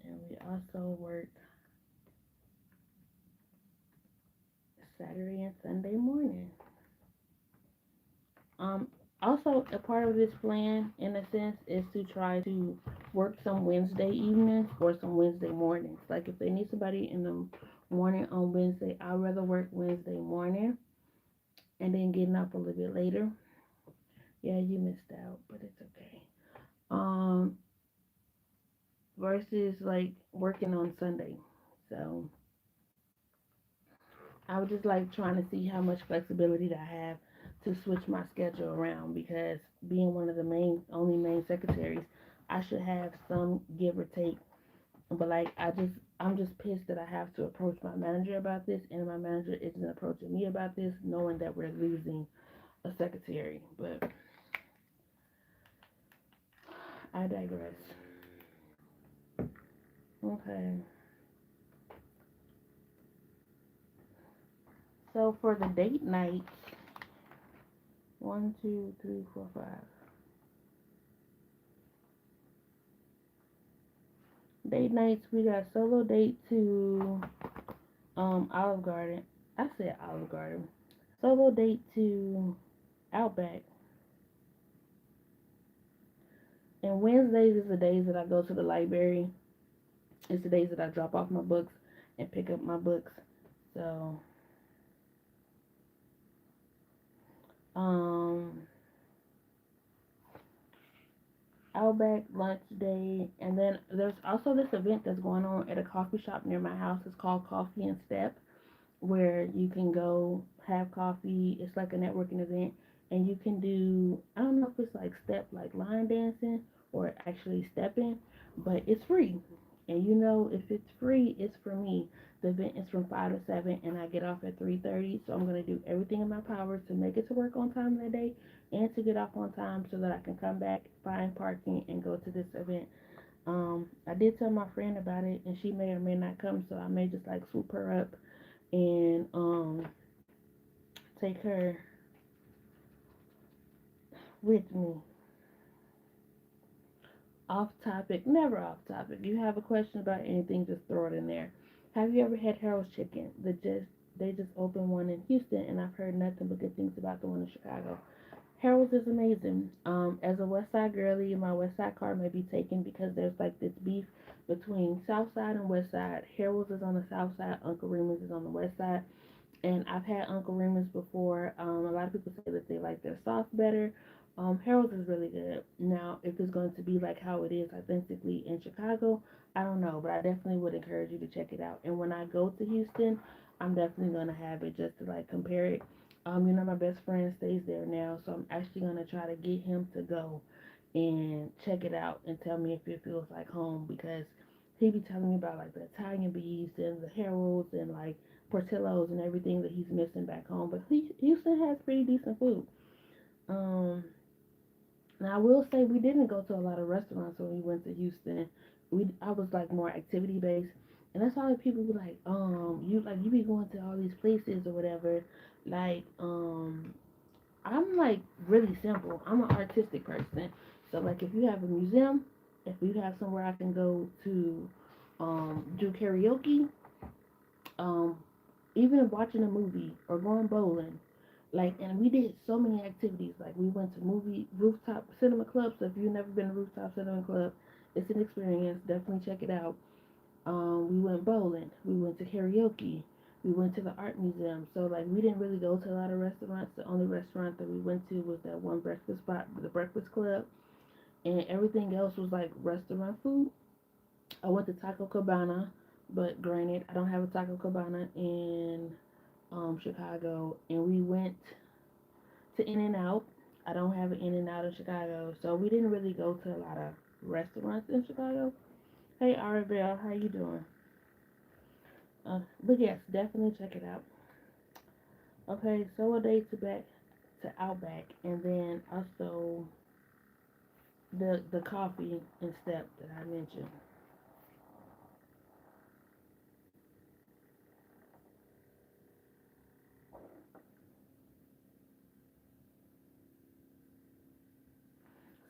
and we also work Saturday and Sunday morning. Um, Also, a part of this plan, in a sense, is to try to work some Wednesday evenings or some Wednesday mornings. Like if they need somebody in the morning on Wednesday, I'd rather work Wednesday morning and then getting up a little bit later. Yeah, you missed out, but it's okay. Um, versus like working on Sunday. So I was just like trying to see how much flexibility that I have to switch my schedule around because being one of the only main secretaries, I should have some give or take. But like I'm just pissed that I have to approach my manager about this, and my manager isn't approaching me about this, knowing that we're losing a secretary. But I digress. Okay, so for the date nights, one, two, three, four, five. Date nights, we got solo date to Olive Garden. I said Olive Garden. Solo date to Outback. And Wednesdays is the days that I go to the library. It's the days that I drop off my books and pick up my books. So um Outback lunch day, and then there's also this event that's going on at a coffee shop near my house. It's called Coffee and Step, where you can go have coffee. It's like a networking event, and you can do, I don't know if it's like step like line dancing or actually stepping, but it's free. And you know, if it's free, it's for me. The event is from 5 to 7, and I get off at 3:30. So I'm gonna do everything in my power to make it to work on time that day, and to get off on time so that I can come back, find parking, and go to this event. I did tell my friend about it, and she may or may not come, so I may just like swoop her up and take her with me. Off topic, never off topic. You have a question about anything, just throw it in there. Have you ever had Harold's Chicken? They just opened one in Houston, and I've heard nothing but good things about the one in Chicago. Harold's is amazing. As a West Side girly, my West Side card may be taken because there's like this beef between South Side and West Side. Harold's is on the South Side, Uncle Remus is on the West Side. And I've had Uncle Remus before. A lot of people say that they like their sauce better. Harold's is really good. Now, if it's going to be like how it is authentically in Chicago, I don't know, but I definitely would encourage you to check it out. And when I go to Houston, I'm definitely gonna have it just to like compare it. My best friend stays there now, so I'm actually gonna try to get him to go and check it out and tell me if it feels like home because he be telling me about like the Italian beefs and the Harold's and like Portillo's and everything that he's missing back home. But Houston has pretty decent food. Um, now I will say we didn't go to a lot of restaurants when we went to Houston. I was like more activity based, and that's why people be like, you be going to all these places or whatever. Like, I'm like really simple. I'm an artistic person, so like if you have a museum, if you have somewhere I can go to, do karaoke, um, even watching a movie or going bowling. Like, and we did so many activities. Like, we went to movie rooftop cinema club. So if you've never been to rooftop cinema club, it's an experience. Definitely check it out. We went bowling. We went to karaoke. We went to the art museum. So like, we didn't really go to a lot of restaurants. The only restaurant that we went to was that one breakfast spot, the Breakfast Club, and everything else was like restaurant food. I went to Taco Cabana, but granted, I don't have a Taco Cabana in Chicago, and we went to In and Out. I don't have an In and Out in Chicago, so we didn't really go to a lot of restaurants in Chicago. Hey Arabelle, how you doing? But yes, definitely check it out. Okay, so a day to Outback, and then also the coffee and step that I mentioned.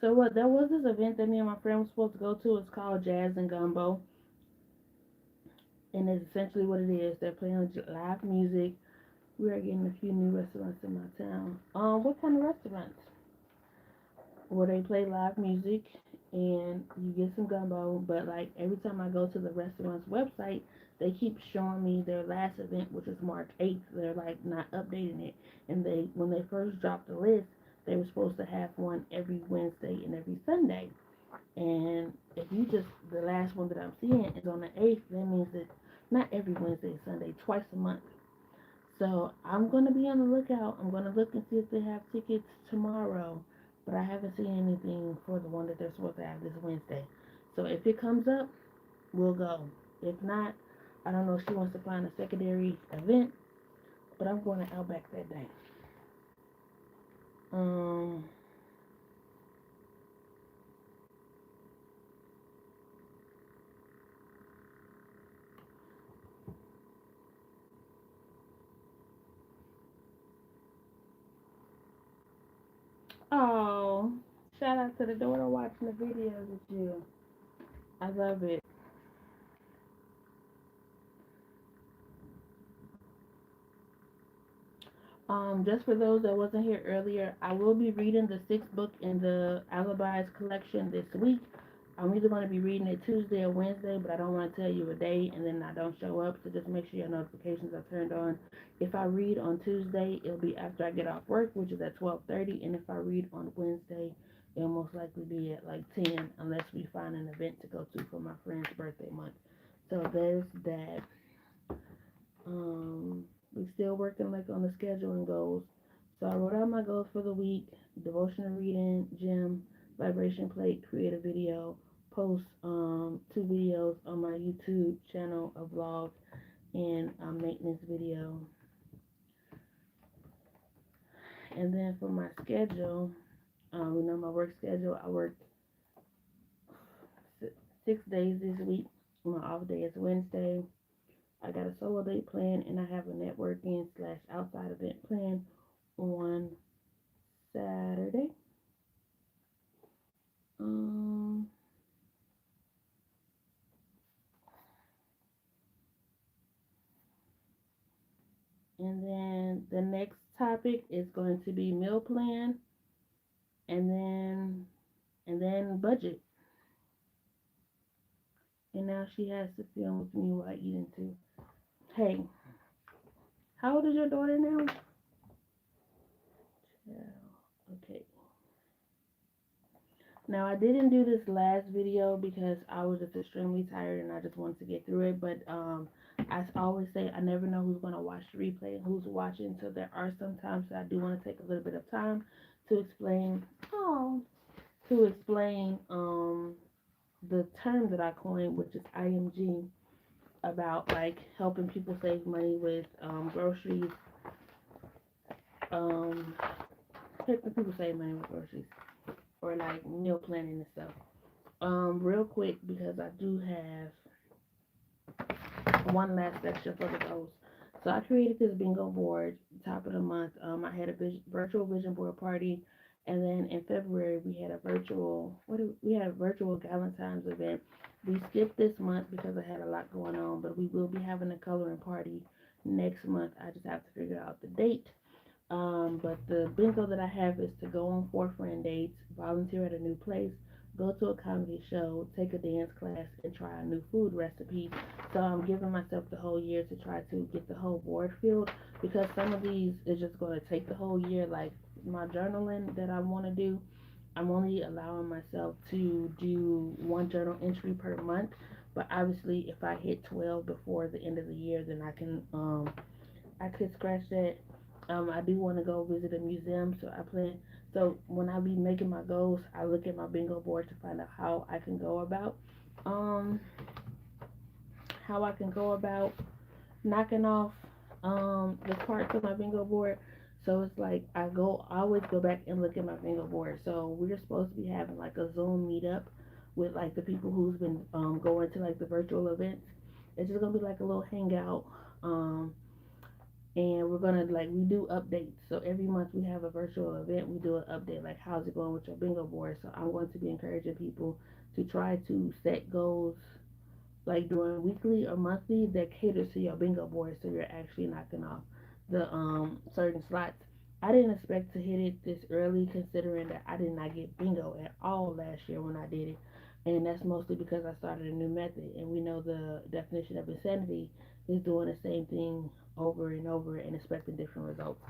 So what? There was this event that me and my friend was supposed to go to. It's called Jazz and Gumbo, and it's essentially what it is. They're playing live music. We are getting a few new restaurants in my town. What kind of restaurants? Where they play live music and you get some gumbo, but like every time I go to the restaurant's website, they keep showing me their last event, which is March 8th. They're like not updating it. And they when they first dropped the list, they were supposed to have one every Wednesday and every Sunday. And if you just the last one that I'm seeing is on the 8th, that means that not every Wednesday and Sunday, twice a month. So I'm gonna be on the lookout. I'm gonna look and see if they have tickets tomorrow. But I haven't seen anything for the one that they're supposed to have this Wednesday. So if it comes up, we'll go. If not, I don't know if she wants to find a secondary event, but I'm going to Outback that day. Um oh, shout out to the daughter watching the videos with you. I love it. Just for those that wasn't here earlier, I will be reading the sixth book in the Alibis collection this week. I'm either going to be reading it Tuesday or Wednesday, but I don't want to tell you a day and then I don't show up. So just make sure your notifications are turned on. If I read on Tuesday, it'll be after I get off work, which is at 12:30, and if I read on Wednesday, it'll most likely be at like 10, unless we find an event to go to for my friend's birthday month. So there's that. We still working like on the scheduling goals. So I wrote out my goals for the week: devotional reading, gym, vibration plate, create a video, post two videos on my YouTube channel, a vlog, and a maintenance video. And then for my schedule, my work schedule, I work 6 days this week. My off day is Wednesday. I got a solo date plan and I have a networking slash outside event plan on Saturday. Um, and then the next topic is going to be meal plan. and then budget. And now she has to film with me while eating too. Hey, how old is your daughter now? Yeah. Okay. Now I didn't do this last video because I was just extremely tired and I just wanted to get through it. But I always say I never know who's gonna watch the replay and who's watching. So there are some times that I do want to take a little bit of time to explain. Oh, to explain the term that I coined, which is IMG, about like helping people save money with groceries, um, helping people save money with groceries or like meal planning and stuff. Real quick because I do have one last section for the goals. So I created this bingo board top of the month. I had a virtual vision board party, and then in February we had a virtual Valentine's event. We skipped this month because I had a lot going on, but we will be having a coloring party next month. I just have to figure out the date. But the bingo that I have is to go on 4 friend dates, volunteer at a new place, go to a comedy show, take a dance class, and try a new food recipe. So I'm giving myself the whole year to try to get the whole board filled because some of these is just going to take the whole year. Like my journaling that I want to do, I'm only allowing myself to do one journal entry per month. But obviously, if I hit 12 before the end of the year, then I could scratch that. I do want to go visit a museum, so I plan. So when I be making my goals, I look at my bingo board to find out um, how I can go about knocking off the parts of my bingo board. So it's like I always go back and look at my bingo board. So we're supposed to be having like a Zoom meetup with like the people who's been going to like the virtual events. It's just gonna be like a little hangout. Um, and we're gonna like we do updates. So every month we have a virtual event. We do an update like how's it going with your bingo board. So I'm going to be encouraging people to try to set goals like during weekly or monthly that caters to your bingo board, so you're actually knocking off the certain slots. I didn't expect to hit it this early, considering that I did not get bingo at all last year when I did it, and that's mostly because I started a new method, and we know the definition of insanity is doing the same thing over and over and expecting different results.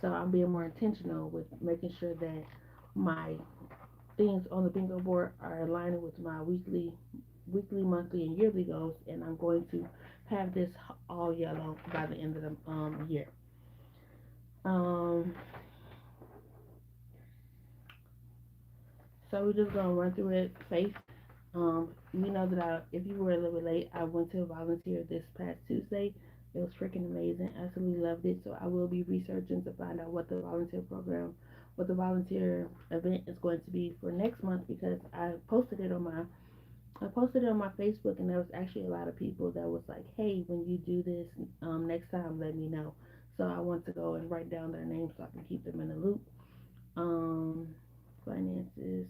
So I'm being more intentional with making sure that my things on the bingo board are aligning with my weekly, monthly, and yearly goals, and I'm going to have this all yellow by the end of the year. Um, so we're just gonna run through it. Faith. We know that if you were a little bit late, I went to volunteer this past Tuesday. It was freaking amazing. Absolutely loved it. So I will be researching to find out what the volunteer event is going to be for next month because I posted it on my Facebook, and there was actually a lot of people that was like, "Hey, when you do this next time, let me know." So I want to go and write down their names so I can keep them in the loop. Um, finances,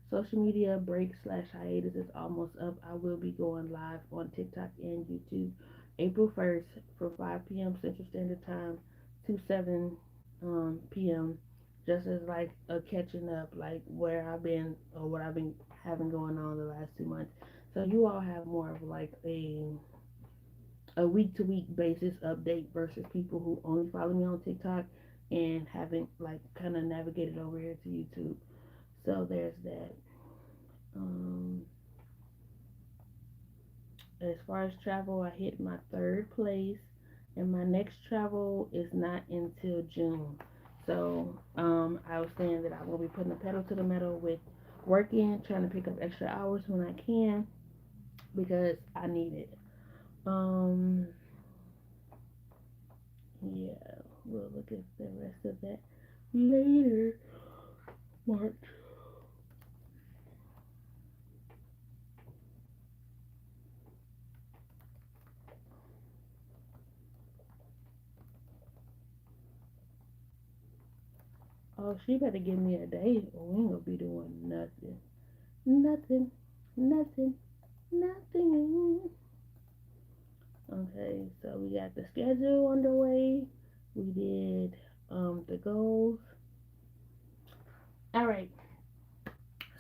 social media break slash hiatus is almost up. I will be going live on TikTok and YouTube April 1st from 5 p.m. Central Standard Time to 7 p.m. Just as like a catching up, like where I've been or what I've been having going on the last 2 months. So you all have more of like a week to week basis update versus people who only follow me on TikTok and haven't like kind of navigated over here to YouTube. So there's that. Um, as far as travel, I hit my third place, and my next travel is not until June. So I was saying that I will be putting the pedal to the metal with working, trying to pick up extra hours when I can because I need it. Um, yeah, we'll look at the rest of that later. March. Oh, she better give me a date or we ain't gonna be doing nothing. Nothing. Nothing. Nothing. Okay, so we got the schedule underway. We did the goals.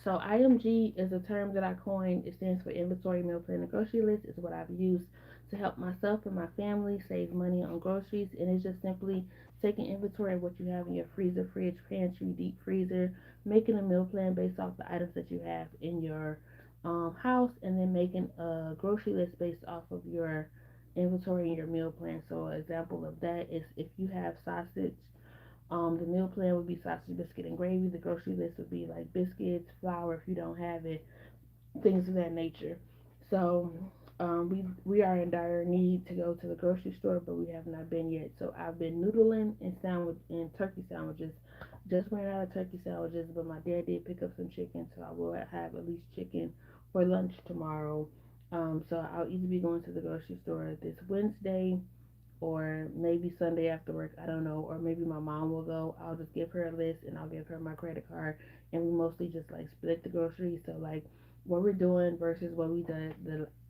So IMG is a term that I coined. It stands for Inventory Meal Plan and Grocery List. It's what I've used to help myself and my family save money on groceries. And it's just simply taking inventory of what you have in your freezer, fridge, pantry, deep freezer, making a meal plan based off the items that you have in your house, and then making a grocery list based off of your inventory and your meal plan. So an example of that is if you have sausage, the meal plan would be sausage, biscuit, and gravy. The grocery list would be like biscuits, flour if you don't have it, things of that nature. So we are in dire need to go to the grocery store, but we have not been yet. So I've been noodling and sandwich and turkey sandwiches. Just ran out of turkey sandwiches, but my dad did pick up some chicken, so I will have at least chicken for lunch tomorrow. So I'll either be going to the grocery store this Wednesday or maybe Sunday after work. I don't know. Or maybe my mom will go. I'll just give her a list and I'll give her my credit card, and we mostly just like split the groceries. So like what we're doing versus what we did.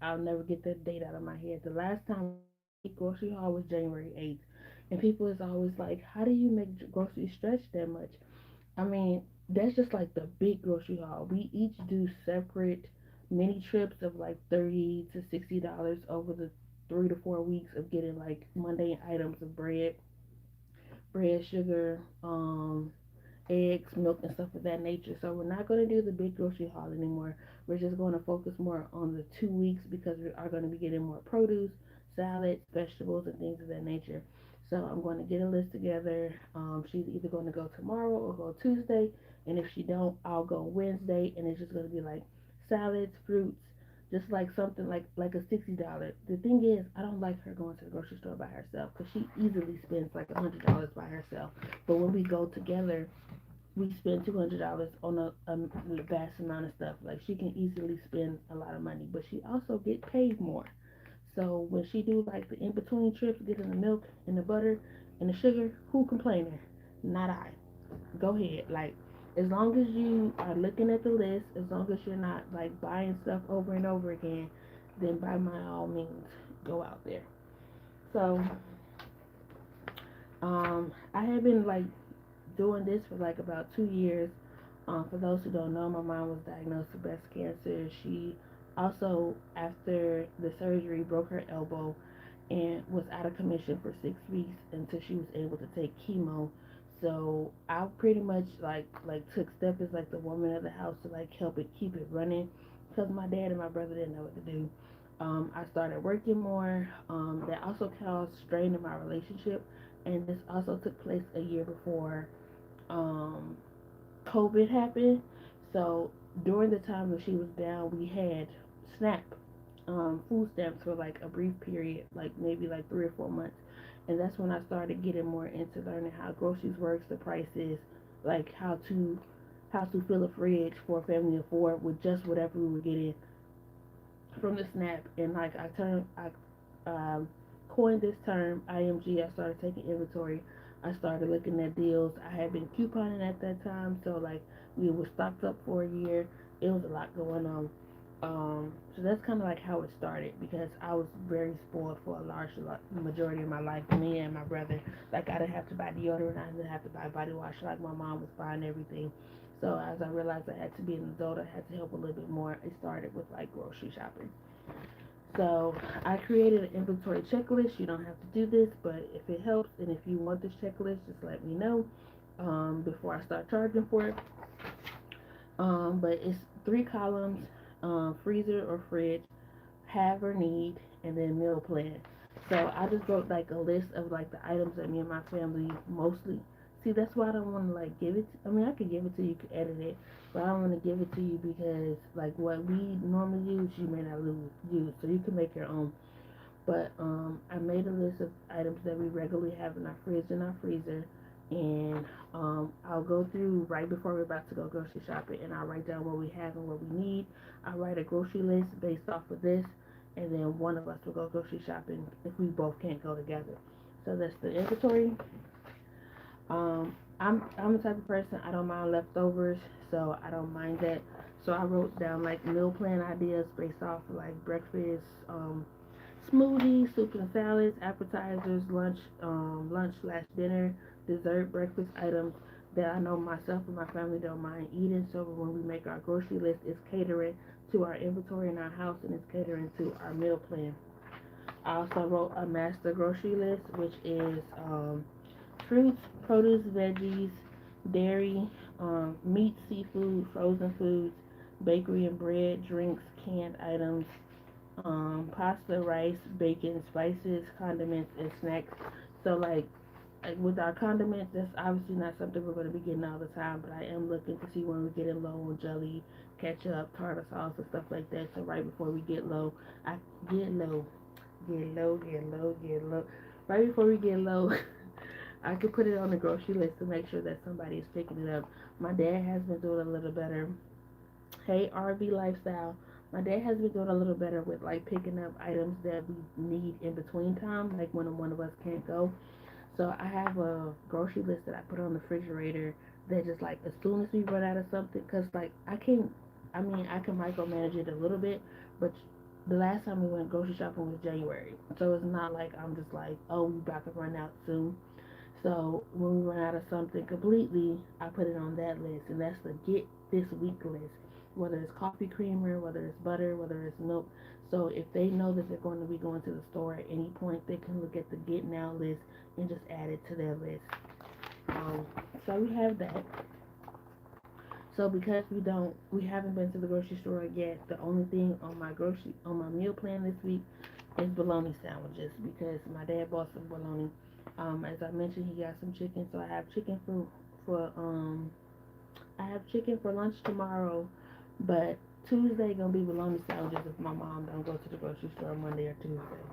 I'll never get that date out of my head. The last time grocery haul was January 8th, and people is always like, "How do you make groceries stretch that much?" I mean, that's just like the big grocery haul. We each do separate mini trips of like $30 to $60 over the 3 to 4 weeks of getting like mundane items of bread, sugar, eggs, milk, and stuff of that nature. So we're not going to do the big grocery haul anymore. We're just going to focus more on the 2 weeks because we are going to be getting more produce, salads, vegetables, and things of that nature. So I'm going to get a list together. She's either going to go tomorrow or go Tuesday, and if she don't, I'll go Wednesday, and it's just going to be like salads, fruits, just like something like a $60. The thing is, I don't like her going to the grocery store by herself because she easily spends like $100 by herself. But when we go together, we spend $200 on a vast amount of stuff. Like she can easily spend a lot of money, but she also get paid more. So when she do like the in between trips, getting the milk and the butter and the sugar, who complaining? Not I. Go ahead. Like as long as you are looking at the list, as long as you're not like buying stuff over and over again, then by my all means go out there. So I have been like doing this for like about 2 years. For those who don't know, my mom was diagnosed with breast cancer. She also, after the surgery, broke her elbow and was out of commission for 6 weeks until she was able to take chemo. So I pretty much like took steps as like the woman of the house to like help it keep it running because my dad and my brother didn't know what to do. I started working more. That also caused strain in my relationship, and this also took place a year before um, COVID happened. So during the time that she was down, we had SNAP food stamps for like a brief period, like maybe like 3 or 4 months, and that's when I started getting more into learning how groceries works, the prices, like how to fill a fridge for a family of four with just whatever we were getting from the SNAP. And like I coined this term IMG. I started taking inventory. I started looking at deals. I had been couponing at that time, so like we were stocked up for a year. It was a lot going on. So that's kind of like how it started because I was very spoiled for a large majority of my life. Me and my brother, like I didn't have to buy deodorant, I didn't have to buy body wash. Like my mom was buying everything. So as I realized I had to be an adult, I had to help a little bit more. It started with like grocery shopping. So I created an inventory checklist. You don't have to do this, but if it helps and if you want this checklist, just let me know before I start charging for it. But it's 3 columns: freezer or fridge, have or need, and then meal plan. So I just wrote like a list of like the items that me and my family mostly. See, that's why I don't want to like give it. I mean, I could give it to you, you could edit it, but I don't want to give it to you because like what we normally use, you may not use, so you can make your own. But I made a list of items that we regularly have in our fridge and our freezer, and I'll go through right before we're about to go grocery shopping, and I'll write down what we have and what we need. I'll write a grocery list based off of this, and then one of us will go grocery shopping if we both can't go together. So that's the inventory. I'm the type of person I don't mind leftovers, so I don't mind that. So I wrote down like meal plan ideas based off of like breakfast, smoothies, soups and salads, appetizers, lunch slash dinner, dessert, breakfast items. that I know myself and my family don't mind eating. So when we make our grocery list, it's catering to our inventory in our house and it's catering to our meal plan. I also wrote a master grocery list, which is fruits, produce, veggies, dairy, meat, seafood, frozen foods, bakery and bread, drinks, canned items, pasta, rice, bacon, spices, condiments, and snacks. So like with our condiments, that's obviously not something we're going to be getting all the time, but I am looking to see when we're getting low on jelly, ketchup, tartar sauce, and stuff like that. So right before we get low, I get low, get low. Right before we get low, I could put it on the grocery list to make sure that somebody is picking it up. My dad has been doing a little better. Hey, RV Lifestyle. My dad has been doing a little better with like picking up items that we need in between time, like when one of us can't go. So I have a grocery list that I put on the refrigerator that just like as soon as we run out of something, cause like I can, I mean I can micromanage it a little bit, but the last time we went grocery shopping was January, so it's not like I'm just like, oh, we about to run out soon. So when we run out of something completely, I put it on that list, and that's the get this week list. Whether it's coffee creamer, whether it's butter, whether it's milk. So if they know that they're going to be going to the store at any point, they can look at the get now list and just add it to their list. Um, so we have that. So because we haven't been to the grocery store yet. The only thing on my meal plan this week is bologna sandwiches because my dad bought some bologna. As I mentioned, he got some chicken, so for I have chicken for lunch tomorrow, but Tuesday gonna be bologna sandwiches if my mom don't go to the grocery store Monday or Tuesday,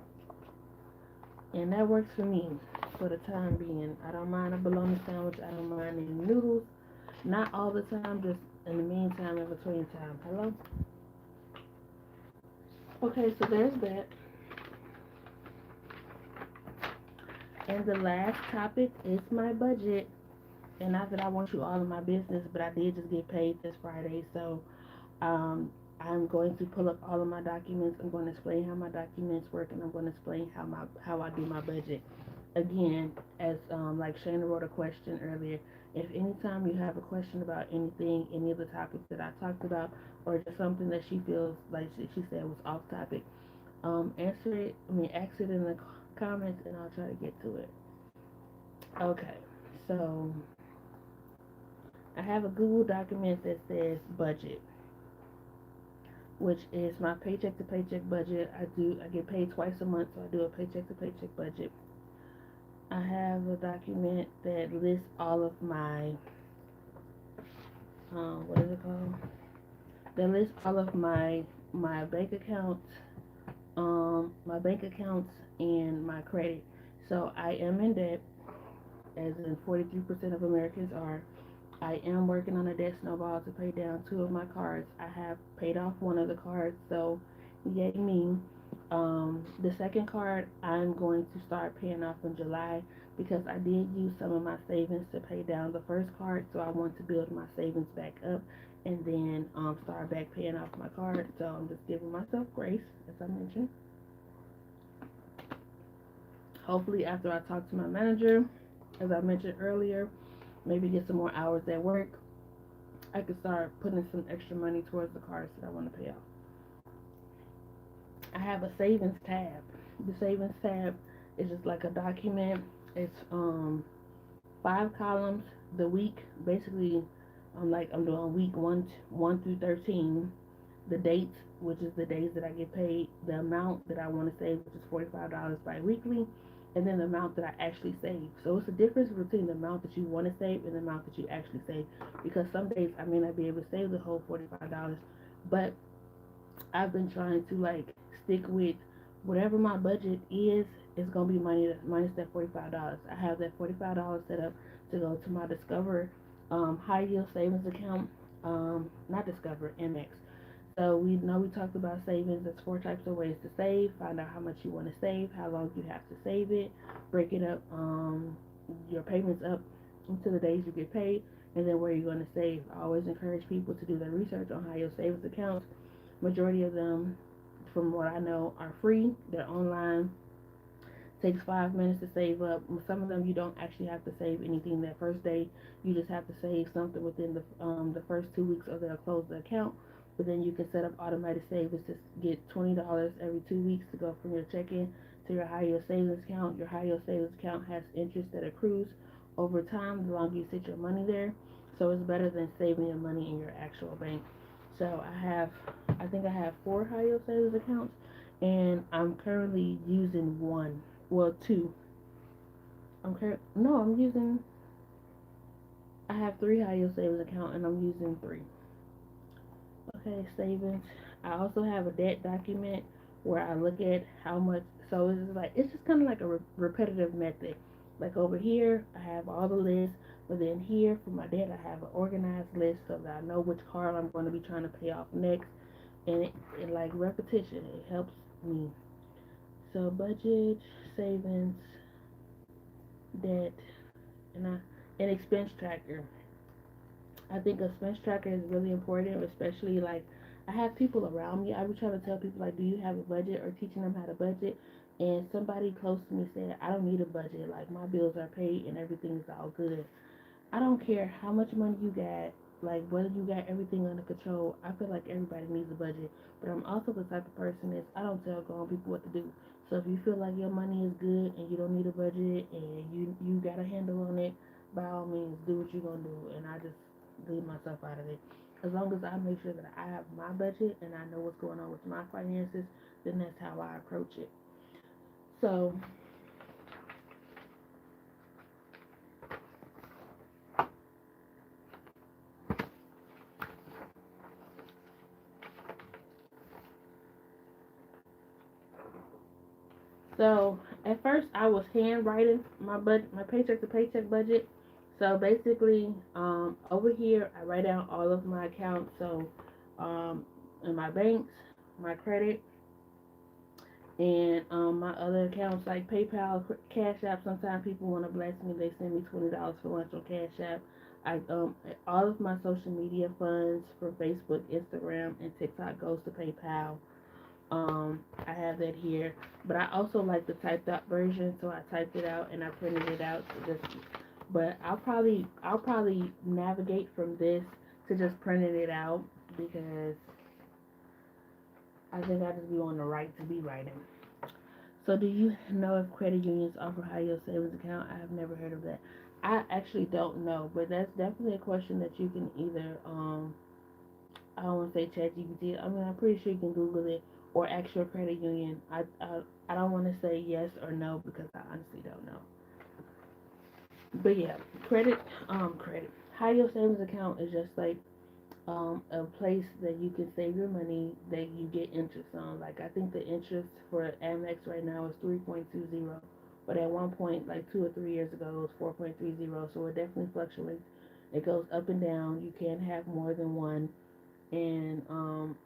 and that works for me for the time being. I don't mind a bologna sandwich. I don't mind any noodles. Not all the time, just in the meantime, in between time. Hello. Okay, so there's that. And the last topic is my budget. And not that I want you all in my business, but I did just get paid this Friday, so um, I'm going to pull up all of my documents. I'm going to explain how my documents work, and I'm going to explain how I do my budget. Again, as like Shana wrote a question earlier, if anytime you have a question about anything, any of the topics that I talked about, or just something that she feels like she said was off topic, answer it. I mean, ask it in the comments, and I'll try to get to it. Okay, so I have a Google document that says budget, which is my paycheck to paycheck budget. I get paid twice a month, so I do a paycheck to paycheck budget. I have a document that lists all of my what is it called? That lists all of my bank accounts, and my credit. So I am in debt, as in 43% of Americans are. I am working on a debt snowball to pay down two of my cards. I have paid off one of the cards, so yay me. The second card I'm going to start paying off in July because I did use some of my savings to pay down the first card, so I want to build my savings back up and then start back paying off my card. So I'm just giving myself grace, as I mentioned. Hopefully, after I talk to my manager, as I mentioned earlier, maybe get some more hours at work, I could start putting some extra money towards the cards that I want to pay off. I have a savings tab. The savings tab is just like a document. It's 5 columns. The week, basically, I'm doing week 1 through 13. The dates, which is the days that I get paid. The amount that I want to save, which is $45 bi-weekly, and then the amount that I actually save. So it's a difference between the amount that you want to save and the amount that you actually save. Because some days I may not be able to save the whole $45, but I've been trying to like stick with whatever my budget is gonna be money minus that $45. I have that $45 set up to go to my Discover high yield savings account. Not Discover, MX. So we know we talked about savings. There's 4 types of ways to save. Find out how much you want to save, how long you have to save it, break it up, your payments up into the days you get paid, and then where you're going to save. I always encourage people to do their research on high yield savings accounts. Majority of them, from what I know, are free. They're online. Takes 5 minutes to save up. Some of them you don't actually have to save anything that first day. You just have to save something within the first 2 weeks, or they'll close the account. But then you can set up automatic savings to get $20 every 2 weeks to go from your checking to your high yield savings account. Your high yield savings account has interest that accrues over time the longer you sit your money there. So it's better than saving your money in your actual bank. So I think I have four high yield savings accounts, and I'm currently using one. Well, two. No, I'm using. I have three high yield savings account, and I'm using three. Okay, savings. I also have a debt document where I look at how much. So it's just kind of like a repetitive method. Like over here, I have all the lists, but then here for my debt, I have an organized list so that I know which card I'm going to be trying to pay off next, and it like repetition. It helps me. So budget, savings, debt, and an expense tracker. I think a expense tracker is really important, especially like I have people around me. I be trying to tell people like, do you have a budget, or teaching them how to budget. And somebody close to me said, I don't need a budget. Like my bills are paid and everything's all good. I don't care how much money you got, like whether you got everything under control. I feel like everybody needs a budget, but I'm also the type of person that I don't tell grown people what to do. So if you feel like your money is good and you don't need a budget and you got a handle on it, by all means do what you're gonna do. And I just leave myself out of it. As long as I make sure that I have my budget and I know what's going on with my finances, then that's how I approach it. So So at first I was handwriting my paycheck to paycheck budget. So basically, over here I write down all of my accounts. So, in my banks, my credit, and my other accounts like PayPal, Cash App. Sometimes people want to bless me; they send me $20 for lunch on Cash App. I all of my social media funds for Facebook, Instagram, and TikTok goes to PayPal. I have that here, but I also like the typed out version, so I typed it out and I printed it out to just. But I'll probably navigate from this to just printing it out because I think I just be on the right to be writing. So do you know if credit unions offer high yield savings account? I have never heard of that. I actually don't know, but that's definitely a question that you can either I don't want to say ChatGPT. I mean, I'm pretty sure you can Google it or ask your credit union. I don't want to say yes or no because I honestly don't know. But yeah, credit high yield savings account is just like a place that you can save your money that you get interest on. Like I think the interest for Amex right now is 3.20, but at one point, like 2 or 3 years ago, it was 4.30. So it definitely fluctuates. It goes up and down. You can't have more than one. And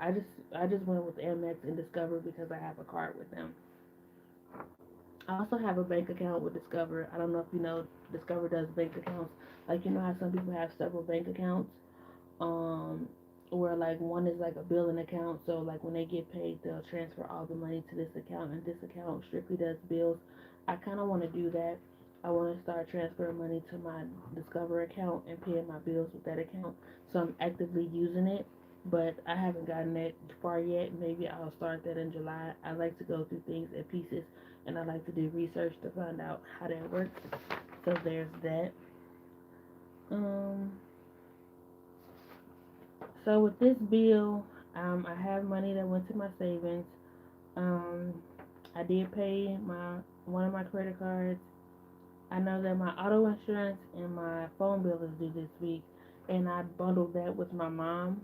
I just went with Amex and Discover because I have a card with them. I also have a bank account with Discover. I don't know if you know Discover does bank accounts. Like you know how some people have several bank accounts. Um, where like one is like a billing account. So like when they get paid, they'll transfer all the money to this account, and this account strictly does bills. I kind of want to do that. I want to start transferring money to my Discover account and paying my bills with that account. So I'm actively using it, but I haven't gotten that far yet. Maybe I'll start that in July. I like to go through things in pieces, and I like to do research to find out how that works. So there's that. Um, so with this bill, I have money that went to my savings. Um, I did pay my one of my credit cards. I know that my auto insurance and my phone bill is due this week, and I bundled that with my mom.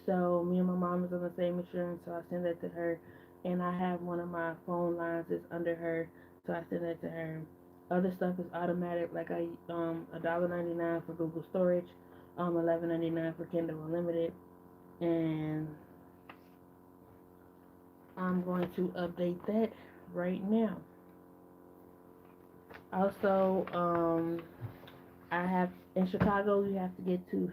So me and my mom is on the same insurance, so I send that to her. And I have one of my phone lines is under her, so I send that to her. Other stuff is automatic, like I $1.99 for Google storage, 11.99 for Kindle Unlimited, and I'm going to update that right now. Also, I have in Chicago. You have to get two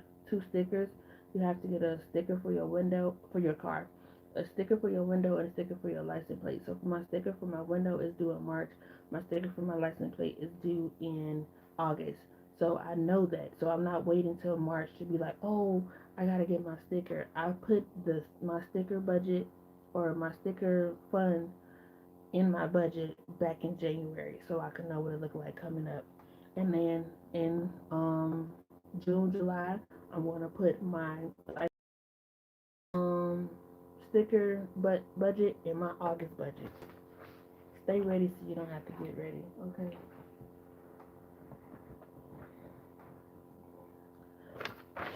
stickers. You have to get a sticker for your window for your car, a sticker for your window and a sticker for your license plate. So for my sticker for my window is due in March. My sticker for my license plate is due in August. So I know that. So I'm not waiting till March to be like, oh, I gotta get my sticker. I put my sticker budget or my sticker fund in my budget back in January, so I can know what it look like coming up. And then in June, July, I'm gonna put my like um sticker budget in my August budget. Stay ready so you don't have to get ready. Okay.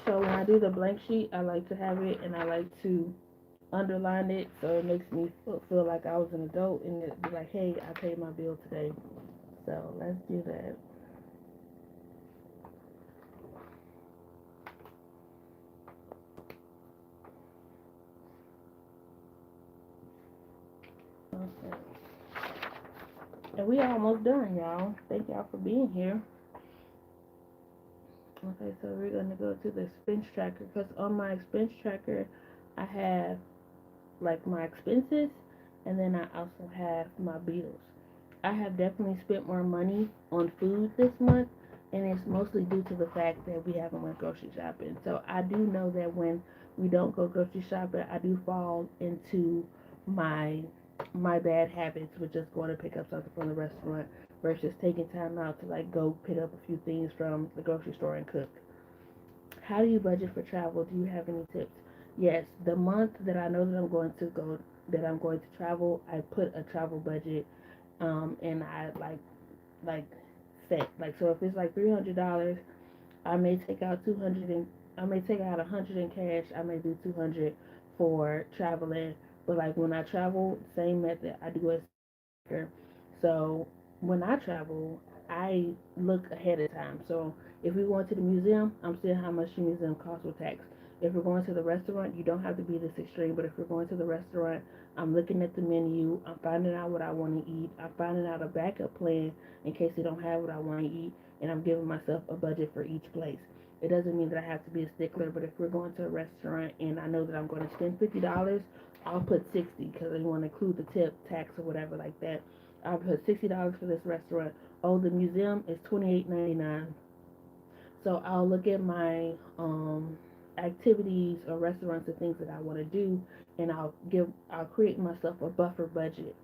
So when I do the blank sheet, I like to have it and I like to underline it so it makes me feel like I was an adult and it be like, hey, I paid my bill today. So let's do that. Okay. And we almost done, y'all. Thank y'all for being here. Okay, so we're gonna go to the expense tracker because on my expense tracker, I have like my expenses, and then I also have my bills. I have definitely spent more money on food this month, and it's mostly due to the fact that we haven't went grocery shopping. So I do know that when we don't go grocery shopping, I do fall into my my bad habits, which is going to pick up something from the restaurant versus taking time out to like go pick up a few things from the grocery store and cook. How do you budget for travel? Do you have any tips? Yes, the month that I know that I'm going to travel, I put a travel budget, and I like set like so if it's like $300, I may take out 200 and I may take out 100 in cash. I may do 200 for traveling, but like when I travel, same method. I do a sticker. So when I travel, I look ahead of time. So if we're going to the museum, I'm seeing how much the museum costs with tax. If we're going to the restaurant, you don't have to be this extreme, but if we're going to the restaurant, I'm looking at the menu, I'm finding out what I want to eat, I'm finding out a backup plan in case they don't have what I want to eat, and I'm giving myself a budget for each place. It doesn't mean that I have to be a stickler, but if we're going to a restaurant and I know that I'm going to spend $50, I'll put 60 because I want to include the tip, tax, or whatever like that. I'll put $60 for this restaurant. Oh, the museum is $28.99. So I'll look at my activities or restaurants and things that I want to do, and I'll create myself a buffer budget.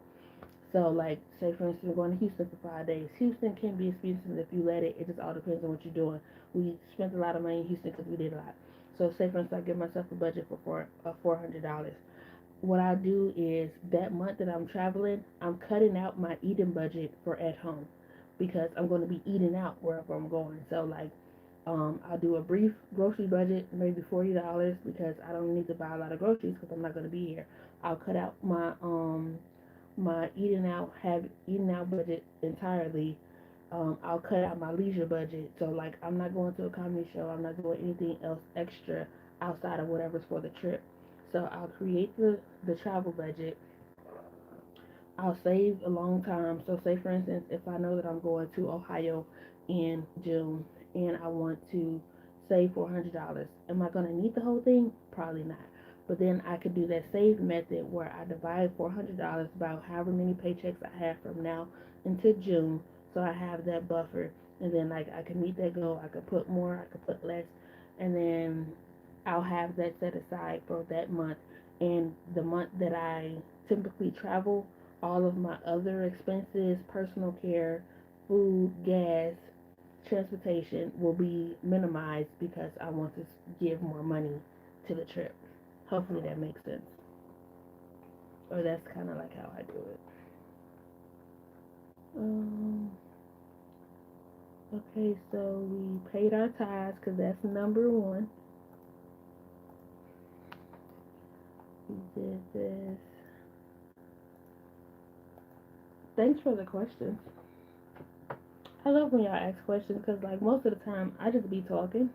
So, like, say for instance, we're going to Houston for 5 days. Houston can be expensive if you let it. It just all depends on what you're doing. We spent a lot of money in Houston because we did a lot. So, say for instance, I give myself a budget for $400. What I do is that month that I'm traveling, I'm cutting out my eating budget for at home because I'm going to be eating out wherever I'm going. So, like, I'll do a brief grocery budget, maybe $40 because I don't need to buy a lot of groceries because I'm not going to be here. I'll cut out my eating out budget entirely. I'll cut out my leisure budget. So like I'm not going to a comedy show. I'm not doing anything else extra outside of whatever's for the trip. So I'll create the travel budget. I'll save a long time. So say for instance, if I know that I'm going to Ohio in June and I want to save $400, am I gonna need the whole thing? Probably not. But then I could do that save method where I divide $400 about however many paychecks I have from now until June, so I have that buffer. And then like I can meet that goal. I could put more. I could put less, and then I'll have that set aside for that month. And the month that I typically travel, all of my other expenses, personal care, food, gas, transportation will be minimized because I want to give more money to the trip. Hopefully that makes sense. Or that's kind of like how I do it. Um, okay, so we paid our tithes because that's number one. We did this. Thanks for the questions. I love when y'all ask questions because, like, most of the time I just be talking.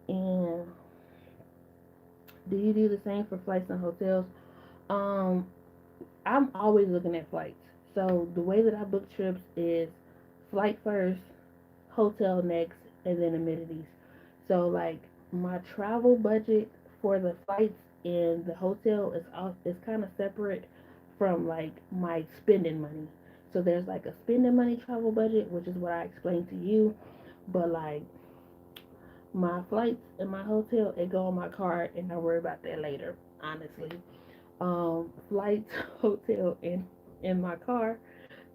And do you do the same for flights and hotels? Um, I'm always looking at flights. So the way that I book trips is flight first, hotel next, and then amenities. So like my travel budget for the flights and the hotel is kind of separate from like my spending money. So there's like a spending money travel budget, which is what I explained to you. But like my flights and my hotel, it go on my card, and I worry about that later. Honestly, flights, hotel, and my car,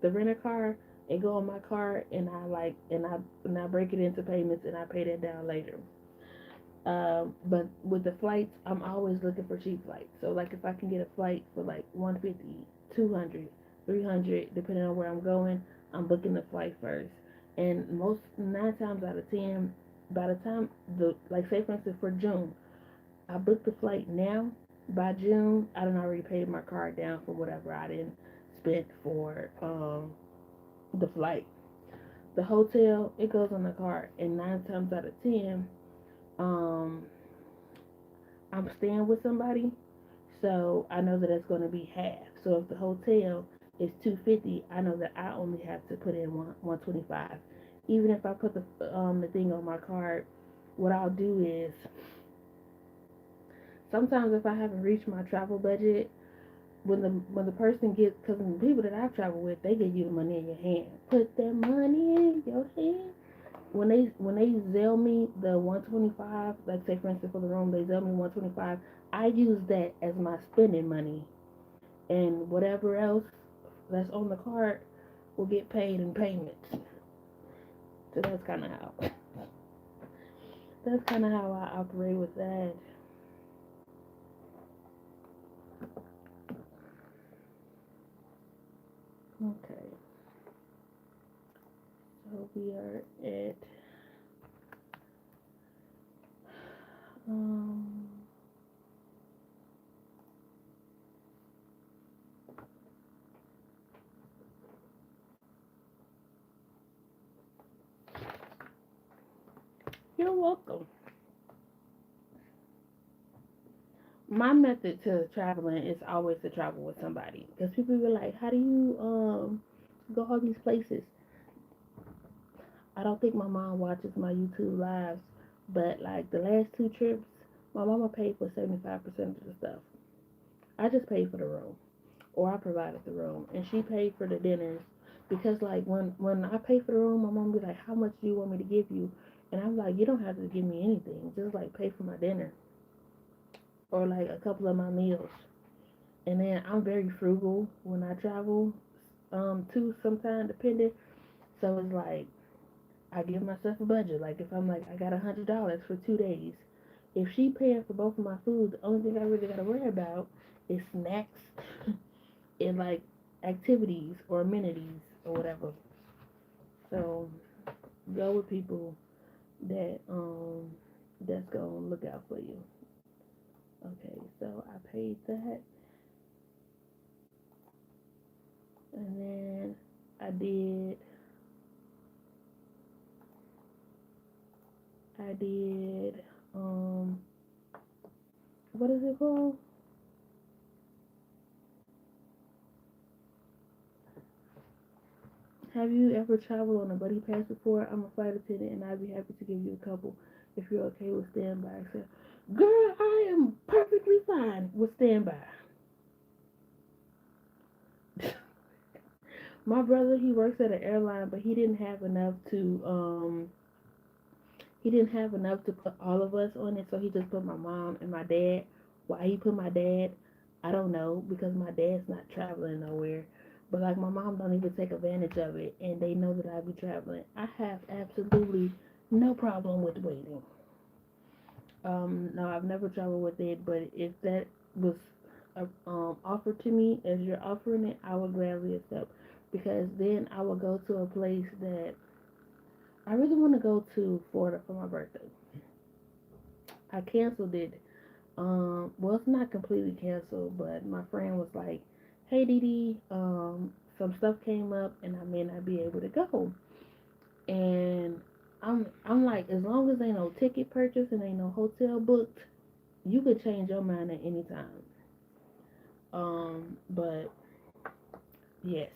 the rental car, it go on my card, and I break it into payments, and I pay that down later. But with the flights, I'm always looking for cheap flights. So like if I can get a flight for like 150, 200, 300, depending on where I'm going, I'm booking the flight first. And most 9 times out of 10, by the time the like say for instance for June, I booked the flight now. By June, I done already paid my card down for whatever I didn't spend for the flight. The hotel, it goes on the card, and 9 times out of 10, um, I'm staying with somebody, so I know that it's going to be half. So if the hotel is 250, I know that I only have to put in 125. Even if I put the thing on my card, what I'll do is sometimes if I haven't reached my travel budget, when the person gets, because the people that I've traveled with, they give you the money in your hand. Put that money in your hand. When they Zelle me the 125, like say for instance for the room, they Zelle me 125. I use that as my spending money, and whatever else that's on the card will get paid in payments. So that's kind of how I operate with that. Okay, so we are at um. You're welcome. My method to traveling is always to travel with somebody because people be like, "How do you go all these places?" I don't think my mom watches my YouTube lives, but like the last 2 trips, my mama paid for 75% of the stuff. I just paid for the room, or I provided the room, and she paid for the dinners. Because like when I pay for the room, my mom be like, "How much do you want me to give you?" And I'm like, "You don't have to give me anything. Just like pay for my dinner or like a couple of my meals." And then I'm very frugal when I travel, too. Sometimes depending, so it's like I give myself a budget. Like if I'm like I got $100 for 2 days, if she paying for both of my food, the only thing I really gotta worry about is snacks and like activities or amenities or whatever. So go with people that's gonna look out for you. Okay, so I paid that, and then I did I did um what is it called? Have you ever traveled on a buddy pass before? I'm a flight attendant and I'd be happy to give you a couple if you're okay with standby. I said, girl, I am perfectly fine with standby. My brother, he works at an airline, but he didn't have enough to put all of us on it, so he just put my mom and my dad. Why he put my dad, I don't know, because my dad's not traveling nowhere. But like my mom don't even take advantage of it, and they know that I be traveling. I have absolutely no problem with waiting. No, I've never traveled with it, but if that was offered to me as you're offering it, I would gladly accept because then I will go to a place that I really want to go to Florida for my birthday. I canceled it. Well, it's not completely canceled, but my friend was like, "Hey, Dee, some stuff came up, and I may not be able to go." And I'm like, as long as ain't no ticket purchase and ain't no hotel booked, you could change your mind at any time. But yes,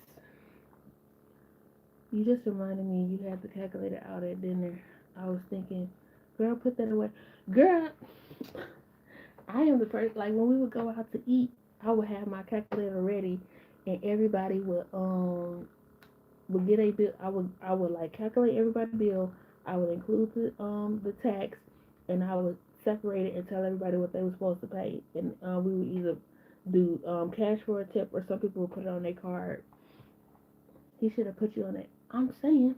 you just reminded me you had the calculator out at dinner. I was thinking, girl, put that away. Girl, I am the person, like when we would go out to eat, I would have my calculator ready, and everybody would get a bill. I would like calculate everybody's bill. I would include the tax, and I would separate it and tell everybody what they were supposed to pay. And we would either do cash for a tip, or some people would put it on their card. He should have put you on it. I'm saying,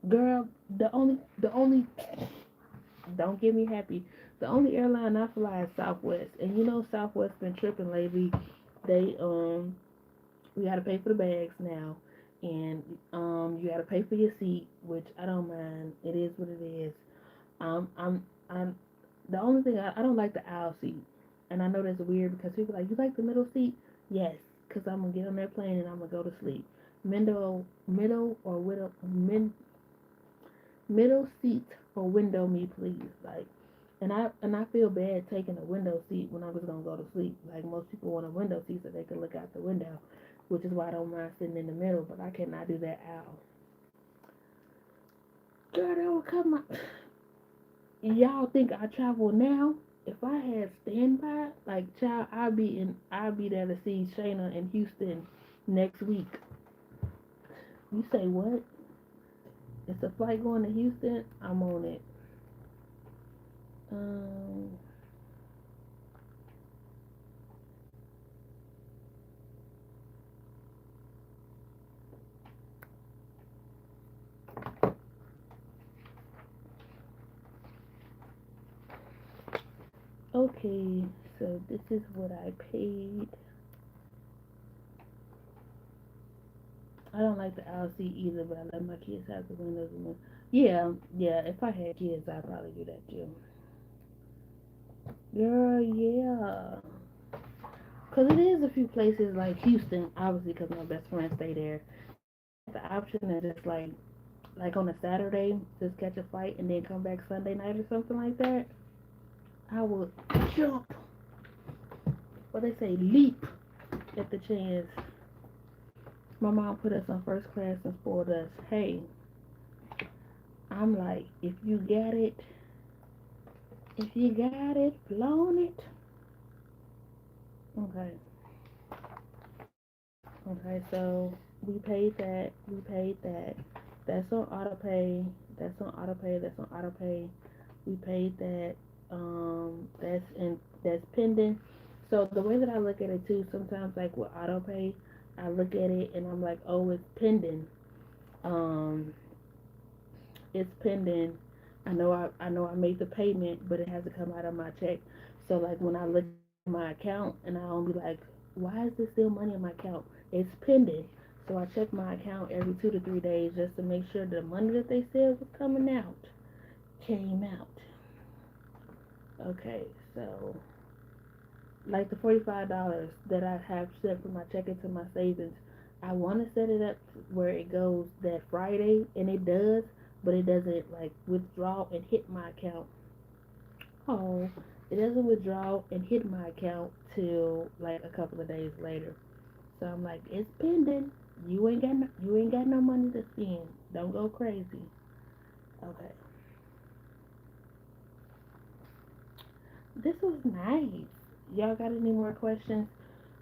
girl, the only don't get me happy. The only airline I fly is Southwest, and you know Southwest been tripping lately. They we gotta pay for the bags now, and you gotta pay for your seat, which I don't mind. It is what it is. I'm the only thing I don't like the aisle seat, and I know that's weird because people are like, you like the middle seat? Yes, because I'm gonna get on that plane and I'm gonna go to sleep. Middle or middle seat or window me please, like. And I feel bad taking a window seat when I was gonna go to sleep. Like most people want a window seat so they can look out the window, which is why I don't mind sitting in the middle. But I cannot do that aisle. Girl, that would cut my. Y'all think I travel now? If I had standby, like child, I'd be there to see Shayna in Houston next week. You say what? It's a flight going to Houston. I'm on it. Um. Okay. So this is what I paid. I don't like the aisle seat either, but I let my kids have the windows. Yeah, yeah. If I had kids, I'd probably do that too. Girl, yeah. Cause it is a few places like Houston, obviously, cause my best friend stay there. The option is just like on a Saturday, just catch a flight and then come back Sunday night or something like that. I would jump, what they say, leap at the chance. My mom put us on first class and spoiled us. Hey, I'm like, if you got it, blown it. Okay, okay. So we paid that. We paid that. That's on auto pay. That's on auto pay. That's on auto pay. We paid that. That's pending. So the way that I look at it too, sometimes like with auto pay, I look at it and I'm like, oh, it's pending. Um, it's pending. I know I made the payment, but it has to come out of my check. So like when I look at my account and I'll be like, why is there still money in my account? It's pending. So I check my account every 2 to 3 days just to make sure the money that they said was coming out came out. Okay, so like the $45 that I have set for my check into my savings, I want to set it up where it goes that Friday, and it does, but it doesn't like withdraw and hit my account. Oh, it doesn't withdraw and hit my account till like a couple of days later. So I'm like, it's pending. You ain't got no money to spend. Don't go crazy. Okay, this was nice. Y'all got any more questions?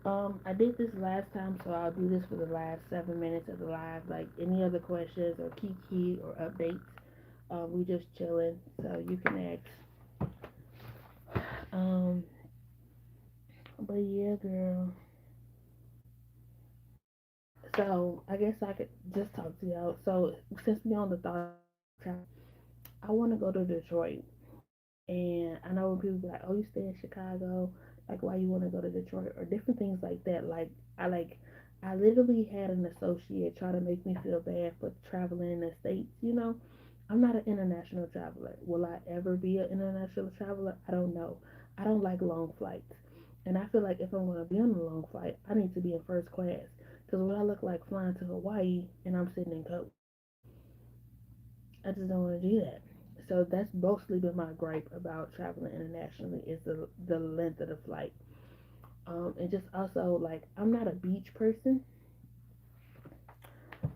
I did this last time, so I'll do this for the last 7 minutes of the live. Like any other questions or key or updates, we just chilling, so you can ask. Um, but yeah, girl. So I guess I could just talk to y'all. So since we on the thought, I want to go to Detroit, and I know when people be like, "Oh, you stay in Chicago, like why you want to go to Detroit?" or different things like that. I like, I literally had an associate try to make me feel bad for traveling in the states. I'm not an international traveler. Will I ever be an international traveler? I don't know. I don't like long flights, and I feel like if I'm going to be on a long flight, I need to be in first class. Because what I look like flying to Hawaii and I'm sitting in coach, I just don't want to do that. So that's mostly been my gripe about traveling internationally is the length of the flight. And just also like I'm not a beach person.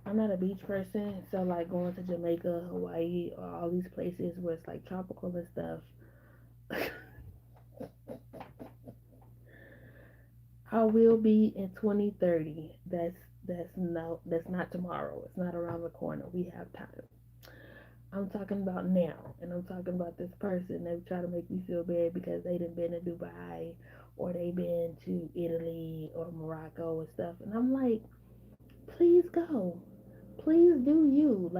I'm not a beach person, so like going to Jamaica, Hawaii, or all these places where it's like tropical and stuff. I will be in 2030. That's not tomorrow. It's not around the corner. We have time. I'm talking about now, and I'm talking about this person that try to make me feel bad because they done been to Dubai or they been to Italy or Morocco and stuff, and I'm like, please go, please do you.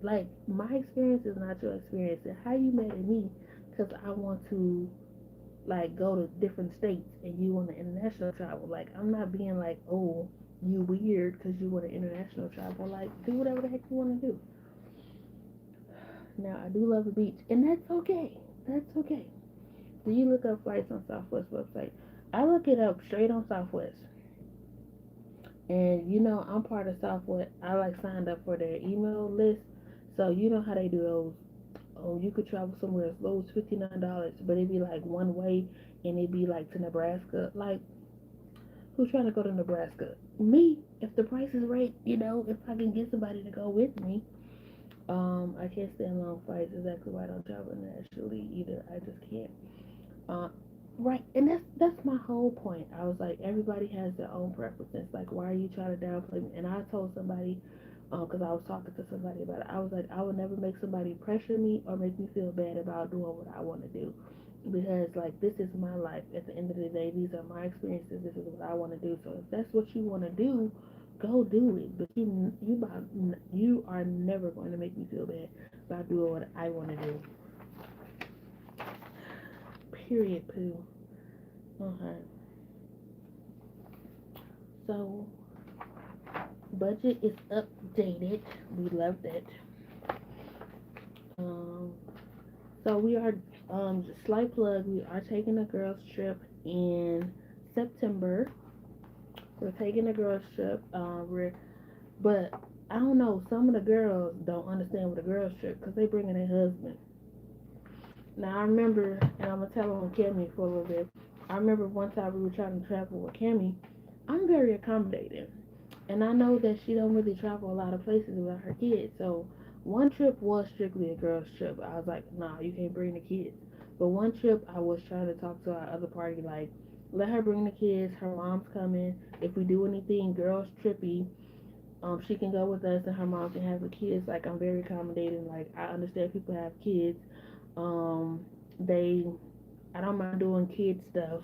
Like my experience is not your experience, and how you mad at me because I want to like go to different states and you want to international travel. Like I'm not being like, oh, you weird because you want to international travel. Like do whatever the heck you want to do. Now I do love the beach, and that's okay. That's okay. Do you look up flights on Southwest website? I look it up straight on Southwest, and you know I'm part of Southwest. I like signed up for their email list, so you know how they do those. Oh, you could travel somewhere as low as $59, but it'd be like one way, and it'd be like to Nebraska. Like who's trying to go to Nebraska? Me. If the price is right, you know, if I can get somebody to go with me. I can't stand long flights. Exactly why I don't travel internationally either. I just can't. Uh, right, and that's my whole point. I was like, everybody has their own preferences. Like, why are you trying to downplay me? And I told somebody, because I was talking to somebody about it. I was like, I would never make somebody pressure me or make me feel bad about doing what I want to do, because like this is my life. At the end of the day, these are my experiences. This is what I want to do. So if that's what you want to do, go do it. But you are never going to make me feel bad about doing what I want to do. Period. Pooh. Okay. So budget is updated. We love that. Um, so we are slight plug. We are taking a girls trip in September. We're taking a girls trip. But I don't know. Some of the girls don't understand what a girls trip because they bringing their husband. Now I remember, and I'm gonna tell on Cammy for a little bit. I remember one time we were trying to travel with Cammy. I'm very accommodating, and I know that she don't really travel a lot of places without her kids. So one trip was strictly a girls trip. I was like, nah, you can't bring the kids. But one trip I was trying to talk to our other party, like, let her bring the kids. Her mom's coming. If we do anything girls trippy, she can go with us, and her mom can have the kids. Like I'm very accommodating. Like I understand people have kids. Um, they, I don't mind doing kid stuff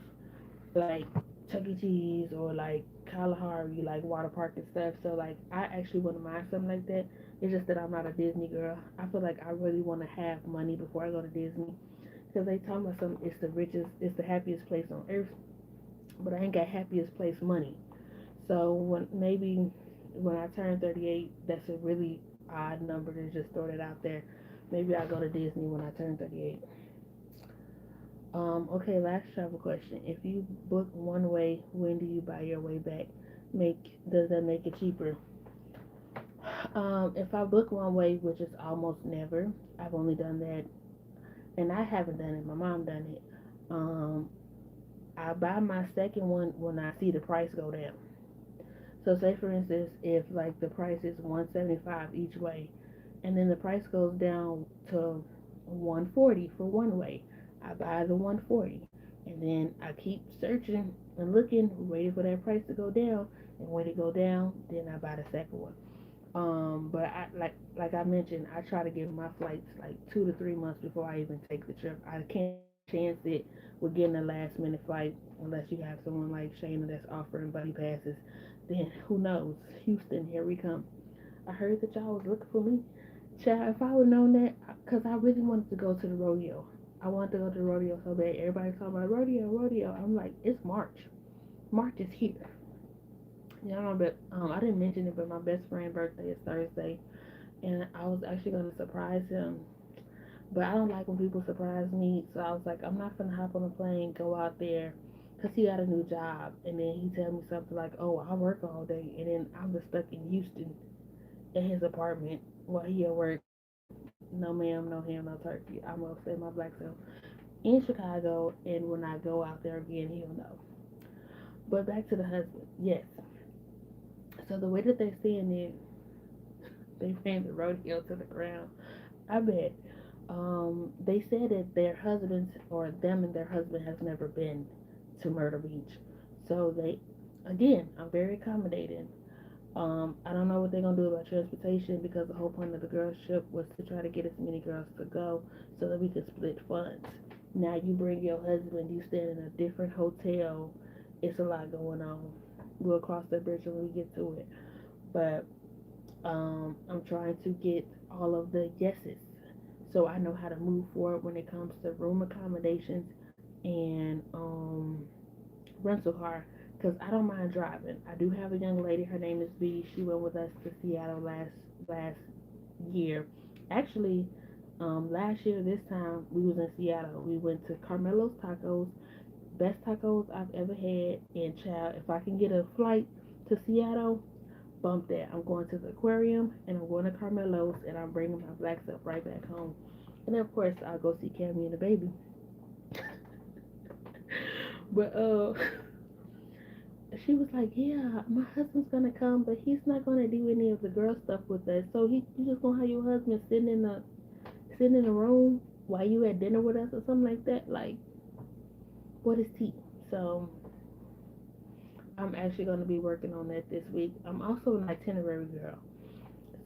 like Chuck E. Cheese or like Kalahari, like water park and stuff. So like I actually wouldn't mind something like that. It's just that I'm not a Disney girl. I feel like I really want to have money before I go to Disney because they talk about something. It's the richest, it's the happiest place on earth, but I ain't got happiest place money. So when I turn 38, that's a really odd number to just throw that out there. Maybe I'll go to Disney when I turn 38. Okay, last travel question. If you book one way, when do you buy your way back? Does that make it cheaper? If I book one way, which is almost never, I've only done that, and I haven't done it. My mom done it. Um, I buy my second one when I see the price go down. So say for instance, if like the price is 175 each way, and then the price goes down to 140 for one way, I buy the 140, and then I keep searching and looking, waiting for that price to go down, and when it go down, then I buy the second one. But I like I mentioned, I try to give my flights like 2 to 3 months before I even take the trip. I can't chance it with getting a last minute flight unless you have someone like Shayna that's offering buddy passes. Then who knows? Houston, here we come. I heard that y'all was looking for me. Child, if I would known that, because I really wanted to go to the rodeo. I wanted to go to the rodeo so bad. Everybody's talking about rodeo, rodeo. I'm like, it's March. March is here. You know, but I didn't mention it, but my best friend's birthday is Thursday, and I was actually gonna surprise him. But I don't like when people surprise me, so I was like, I'm not gonna hop on a plane, go out there, cause he got a new job, and then he tell me something like, "Oh, I work all day," and then I'm just stuck in Houston in his apartment while he at work. No ma'am, no ham, no turkey. I'm gonna say my black self in Chicago, and when I go out there again, he'll know. But back to the husband. Yes. So the way that they're saying it, they ran the rodeo to the ground. I bet. They said that their husbands or them and their husband has never been to Myrtle Beach. So they, again, I'm very accommodating. I don't know what they're gonna do about transportation because the whole point of the girls trip was to try to get as many girls to go so that we could split funds. Now you bring your husband, you stay in a different hotel. It's a lot going on. We'll cross that bridge when we get to it. But I'm trying to get all of the yeses so I know how to move forward when it comes to room accommodations and rental car because I don't mind driving. I do have a young lady. Her name is B. She went with us to Seattle last year. Actually, last year this time we was in Seattle. We went to Carmelo's Tacos, best tacos I've ever had. And child, if I can get a flight to Seattle, bump that. I'm going to the aquarium and I'm going to Carmelo's and I'm bringing my black stuff right back home. And then of course I'll go see Cammy and the baby. But she was like, "Yeah, my husband's gonna come, but he's not gonna do any of the girl stuff with us. So you just gonna have your husband sitting in the room while you at dinner with us or something like that. Like, what is tea?" So I'm actually gonna be working on that this week. I'm also an itinerary girl,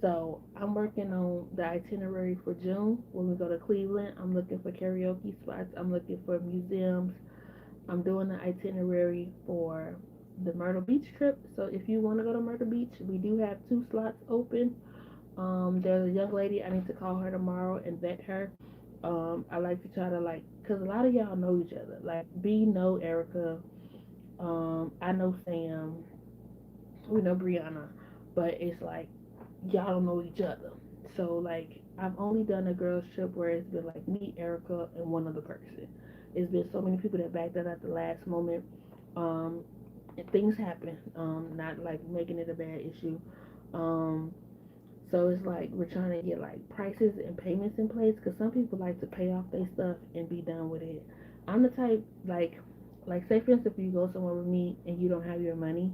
so I'm working on the itinerary for June when we go to Cleveland. I'm looking for karaoke spots. I'm looking for museums. I'm doing the itinerary for the Myrtle Beach trip. So if you want to go to Myrtle Beach, we do have 2 slots open. There's a young lady. I need to call her tomorrow and vet her. I like to try to cause a lot of y'all know each other. Like B know Erica. I know Sam. We know Brianna, but it's like y'all don't know each other. So like I've only done a girls trip where it's been like me, Erica, and one other person. It's been so many people that backed out at the last moment. Um, and things happen. Not like making it a bad issue. Um, so it's like we're trying to get like prices and payments in place because some people like to pay off their stuff and be done with it. I'm the type like say for instance if you go somewhere with me and you don't have your money,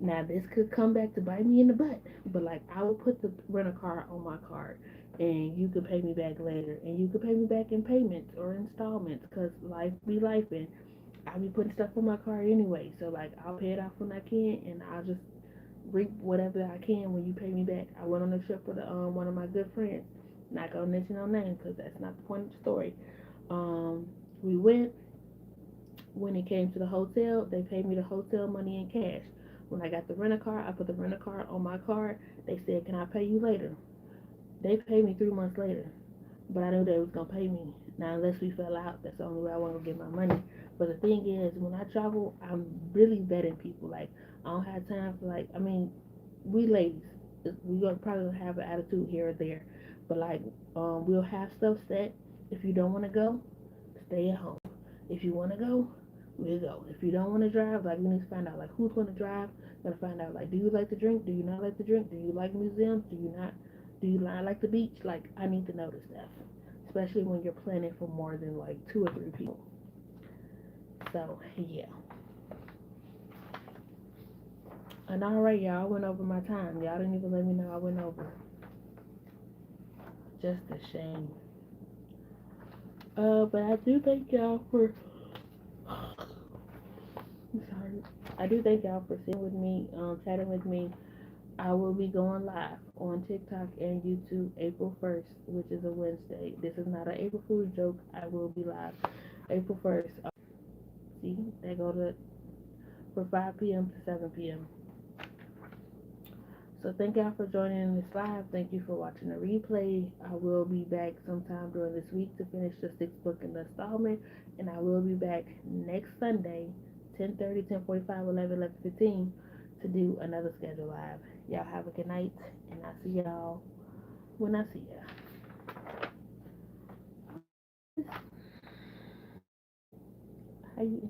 now this could come back to bite me in the butt, but like I will put the rent a car on my card, and you could pay me back later, and you could pay me back in payments or installments, cause life be life, and I be putting stuff on my card anyway. So like I'll pay it off when I can, and I'll just reap whatever I can when you pay me back. I went on a trip with one of my good friends. Not gonna mention no names, cause that's not the point of the story. Um, we went. When it came to the hotel, they paid me the hotel money in cash. When I got the rental car, I put the rental car on my card. They said, "Can I pay you later?" They paid me 3 months later, but I knew they was gonna pay me. Now, unless we fell out, that's the only way I want to get my money. But the thing is, when I travel, I'm really vetting people. Like, I don't have time for we ladies, we gonna probably have an attitude here or there, but like, we'll have stuff set. If you don't want to go, stay at home. If you want to go, we'll go. If you don't want to drive, like we need to find out like who's going to drive. Gotta find out like, do you like to drink? Do you not like to drink? Do you like museums? Do you not? Do you not like the beach? Like I need to know this stuff, especially when you're planning for more than like 2 or 3 people. So yeah. And all right, y'all, I went over my time. Y'all didn't even let me know I went over. Just a shame. But I do thank y'all for. I'm sorry. I do thank y'all for sitting with me, chatting with me. I will be going live on TikTok and YouTube April 1st, which is a Wednesday. This is not an April Fool's joke. I will be live April 1st. See, they go to for 5 p.m. to 7 p.m. So thank y'all for joining this live. Thank you for watching the replay. I will be back sometime during this week to finish the 6th book in the installment, and I will be back next Sunday, 10:30, 10:45, 11, 11:15 to do another schedule live. Y'all have a good night, and I'll see y'all when I see ya. How you